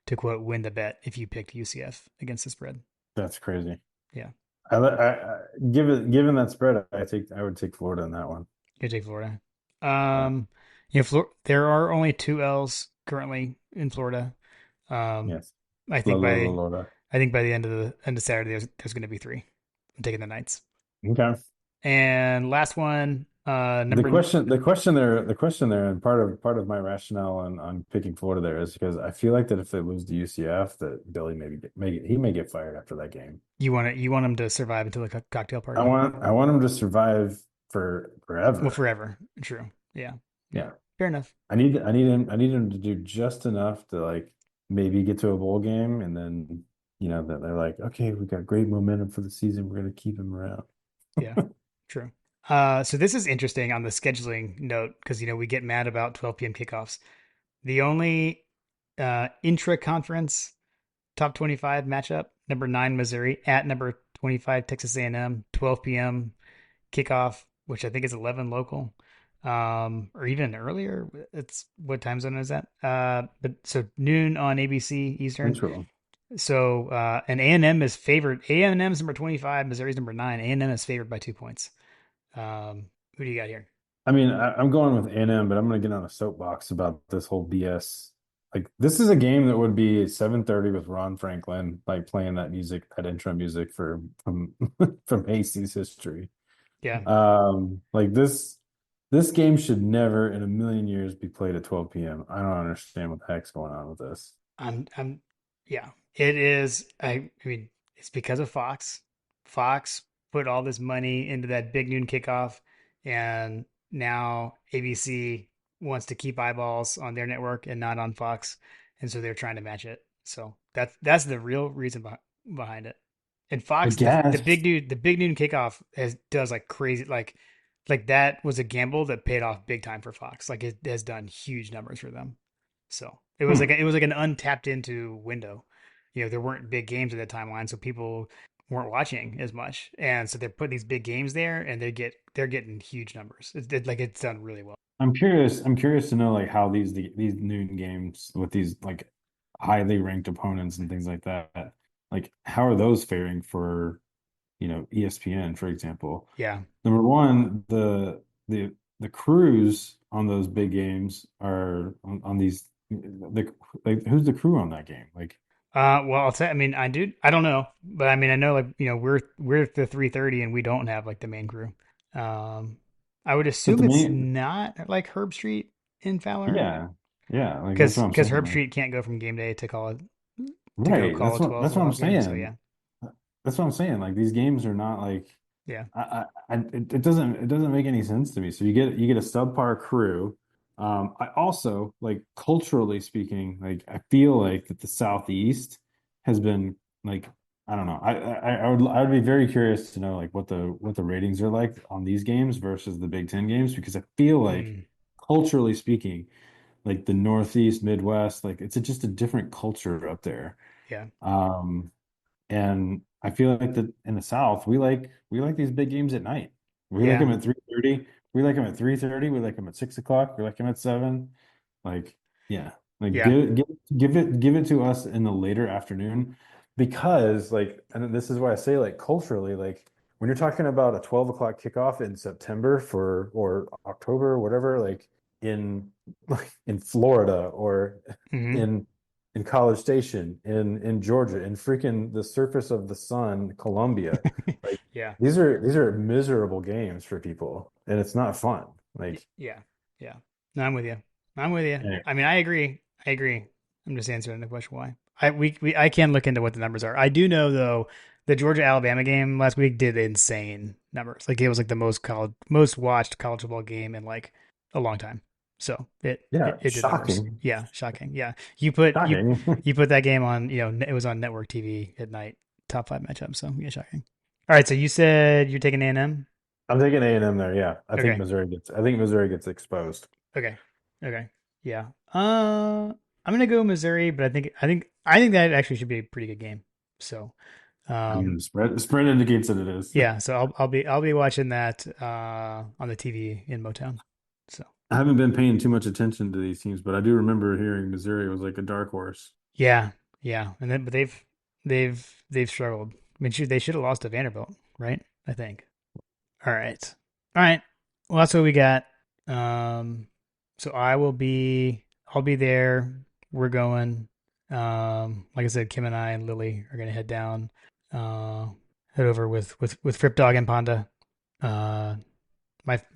to quote win the bet if you picked UCF against the spread. That's crazy. Yeah, Given that spread, I would take Florida in that one. you take Florida. Yeah. There are only 2 L's currently in Florida. Um, Yes. I think by Florida. I think by the end of Saturday, there's going to be 3. I'm taking the Knights. Okay. And last one, The number question, the question there, and part of my rationale on picking Florida there is because I feel like that if they lose to UCF, that Billy he may get fired after that game. you want them to survive until the cocktail I party. want I want him to survive for Well, forever. forever. True. Yeah. Yeah. Yeah. Fair enough. I need him to do just enough to like maybe get to a bowl game and then that they're like, okay, we got great momentum for the season. We're gonna keep him around. Yeah. True. So this is interesting on the scheduling note because we get mad about 12 p.m. kickoffs. The only intra-conference top 25 matchup, number 9 Missouri at number 25 Texas A&M, 12 p.m. kickoff, which I think is 11 local, or even earlier. It's what time zone is that? But so noon on ABC Eastern. Intro. So and A&M is favored. A&M is number 25, Missouri's number 9. A&M is favored by 2 points. Who do you got here? I mean, I'm going with A&M, but I'm going to get on a soapbox about this whole BS. Like, this is a game that would be 7:30 with Ron Franklin, like playing that music, that intro music for from from Hasty's history. Yeah, Like this game should never in a million years be played at 12 p.m. I don't understand what the heck's going on with this. I'm, yeah, it is. I mean, it's because of Fox. Fox put all this money into that big noon kickoff, and now ABC wants to keep eyeballs on their network and not on Fox, and so they're trying to match it. So that's the real reason behind it. And I Fox, guess. the big noon kickoff does like crazy, like that was a gamble that paid off big time for Fox. Like it has done huge numbers for them. So Hmm. it was like an untapped into window. You know, there weren't big games at that timeline, so people weren't watching as much, and so they're putting these big games there, and they're getting huge numbers. Like it's done really well. I'm curious. I'm curious to know like how these noon games with these like highly ranked opponents and things like that, like how are those faring for, ESPN, for example? Yeah. Number one, the crews on those big games are on these like who's the crew on that game? Like, Well, I'll tell. I mean, I don't know, but I mean, I know like we're the 3:30, and we don't have like the main crew. Um, I would but assume the it's main not like Herb Street in Fowler, yeah, yeah, like that's what I'm because saying. Herb Like, Street can't go from game day to call it to go right, call a 12 that's what I'm o'clock game. So saying. yeah, That's what I'm saying. Like these games are not like yeah, it doesn't make any sense to me. So you get a subpar crew. I also like culturally speaking, like I feel like that the Southeast has been like I don't know. I would be very curious to know like what the ratings are like on these games versus the Big Ten games because I feel like mm, culturally speaking, like the Northeast, Midwest, like it's just a different culture up there. yeah, Um, and I feel like that in the South, we like these big games at night. We like yeah, them at 3:30. We like them at 3:30. We like them at 6 o'clock. We like them at 7. Like, yeah. Like yeah. give it to us in the later afternoon because like and this is why I say like culturally, like when you're talking about a 12 o'clock kickoff in September for or October or whatever, in like in Florida or Hmm. in College Station, in Georgia, in freaking the surface of the sun, Columbia. Like Yeah, these are miserable games for people, and it's not fun. Like, yeah, yeah. No, I'm with you. I'm with you. anyway, I mean, I agree. I agree. I'm just answering the question why. I can look into what the numbers are. I do know though the Georgia Alabama game last week did insane numbers. Like it was like the most watched college football game in like a long time. So yeah, it did numbers. shocking, Yeah, shocking. Yeah, shocking. you put that game on. You know, it was on network TV at night. Top five matchup. So yeah, shocking. All right. So you said you're taking A&M. I'm taking A&M there. Yeah, Okay. I think Missouri gets exposed. Okay. Okay. Yeah. I'm gonna go Missouri, but I think that actually should be a pretty good game. So, I mean, um, the spread indicates that it is. yeah. So I'll be watching that on the TV in Motown. So I haven't been paying too much attention to these teams, but I do remember hearing Missouri was like a dark horse. yeah, yeah. And then but they've struggled. I mean, shoot, they should have lost to Vanderbilt, right? I think. All right. All right. Well, that's what we got. Um, so I'll be there. We're going. Like I said, Kim and I and Lily are gonna head down, uh, head over with Frip Dog and Panda. Uh,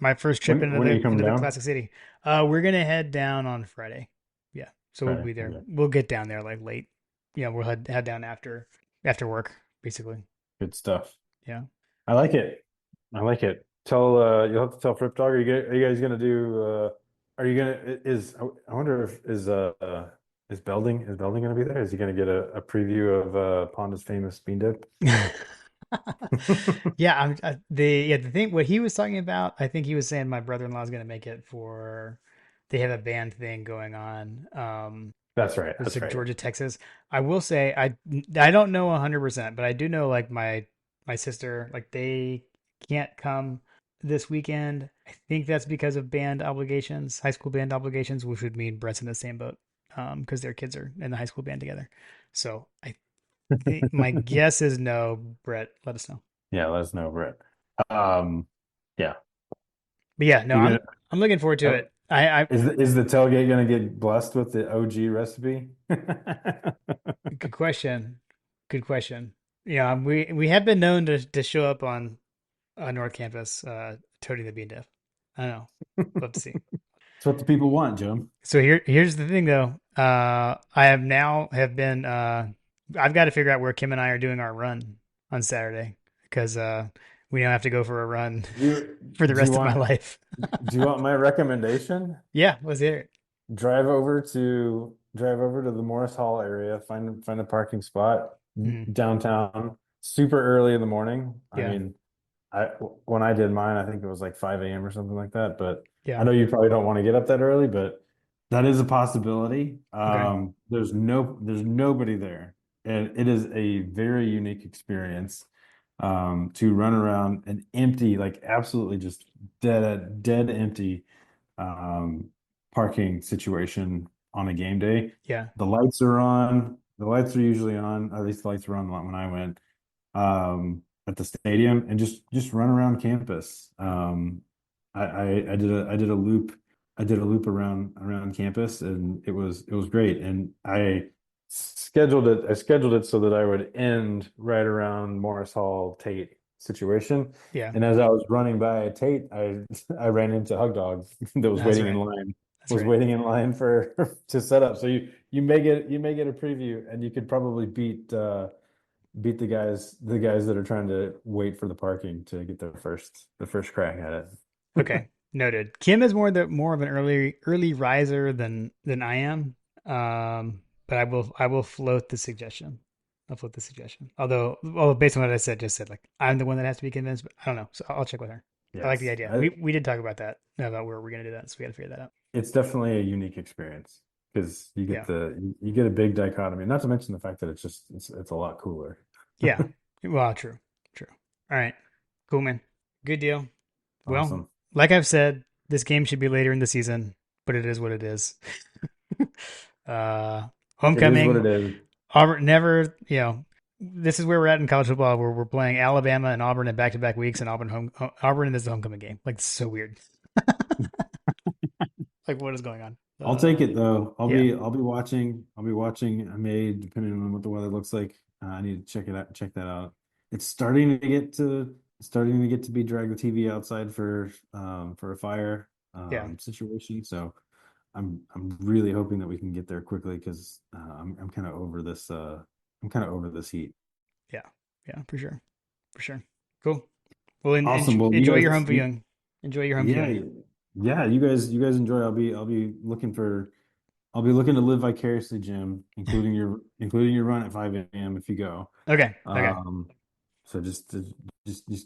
my first trip When are you coming into the down? classic city. We're gonna head down on Friday. Yeah. So we'll Friday. be there. Okay. We'll get down there like late. Yeah, we'll head down after work, basically. Good stuff. Yeah. I like it. I like it. Tell you'll have to tell Flip Dog. Are you guys gonna do? Are you gonna? Is I wonder if is Belding gonna be there? Is he gonna get a preview of Panda's famous bean dip? Yeah, the thing what he was talking about, I think he was saying my brother-in-law is going to make it for they have a band thing going on. That's right. It's That's like right. Georgia, Texas. I will say I don't know 100%, but I do know like my sister like they can't come this weekend. I think that's because of band obligations, high school band obligations, which would mean Brett's in the same boat because their kids are in the high school band together. So I think my guess is no, Brett, let us know. Yeah, let us know, Brett. Um, yeah. But yeah, no, You I'm gonna I'm looking forward to uh, it. I is the tailgate gonna get blessed with the OG recipe? Good question. Good question. Yeah, we have been known to show up on North Campus, toting the bean dip. I don't know. We'll have to see. It's what the people want, Joe. So here's the thing though. I have been I've got to figure out where Kim and I are doing our run on Saturday because we now have to go for a run Do you for the do you rest of my want life. do you want my recommendation? Yeah, let's hear it. Drive over to the Morris Hall area, find a parking spot Mhm. downtown, super early in the morning. I Yeah, mean, I when I did mine, I think it was like 5 a.m. or something like that. But I yeah. know you probably don't want to get up that early, but that is a possibility. Okay. There's nobody there, and it is a very unique experience to run around an empty, like absolutely just dead empty um, parking situation on a game day. Yeah, The lights are on. The lights are usually on. At least the lights were on when I went at the stadium, and just run around campus. I did a loop around campus, and it was great. And I scheduled it so that I would end right around Morris Hall Tate situation. yeah. And as I was running by Tate, I ran into Hug Dog that was That's waiting in right. line That's was right. waiting in line for to set up. So you may get a preview, and you could probably beat the guys that are trying to wait for the parking to get the first crack at it. Okay, noted. Kim is more of an early riser than I am. But I will float the suggestion. I'll float the suggestion. Although, well, based on what I just said, like I'm the one that has to be convinced. But I don't know, so I'll check with her. I like the Yes, idea. We did talk about that about where we're gonna do that, so we got to figure that out. it's definitely a unique experience because you get Yeah, a big dichotomy. Not to mention the fact that it's a lot cooler. yeah. Well, true, true. All right, cool, man. Good deal. Well, Awesome. like I've said, this game should be later in the season, but it is what it is. uh, It is what Homecoming. it is. Auburn never, this is where we're at in college football, where we're playing Alabama and Auburn in back-to-back weeks, and Auburn is the homecoming game. Like, it's so weird. Like, what is going on? I'll take it though. I'll Yeah, be I'll be watching. I'll be watching. I may, depending on what the weather looks like. I need to check it out. Check that out. It's starting to get to be drag the TV outside for a fire yeah, situation. So I'm really hoping that we can get there quickly because I'm kind of over this. I'm kind of over this heat. yeah, yeah, for sure, for sure. Cool. Well, Awesome. Well, you enjoy your guys, home viewing. Enjoy your home yeah, viewing. yeah. You guys enjoy. I'll be looking to live vicariously, Jim, including your run at 5 a.m. if you go. Okay, okay, Um, so just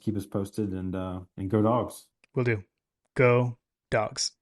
keep us posted and go dogs. we'll do. Go dogs.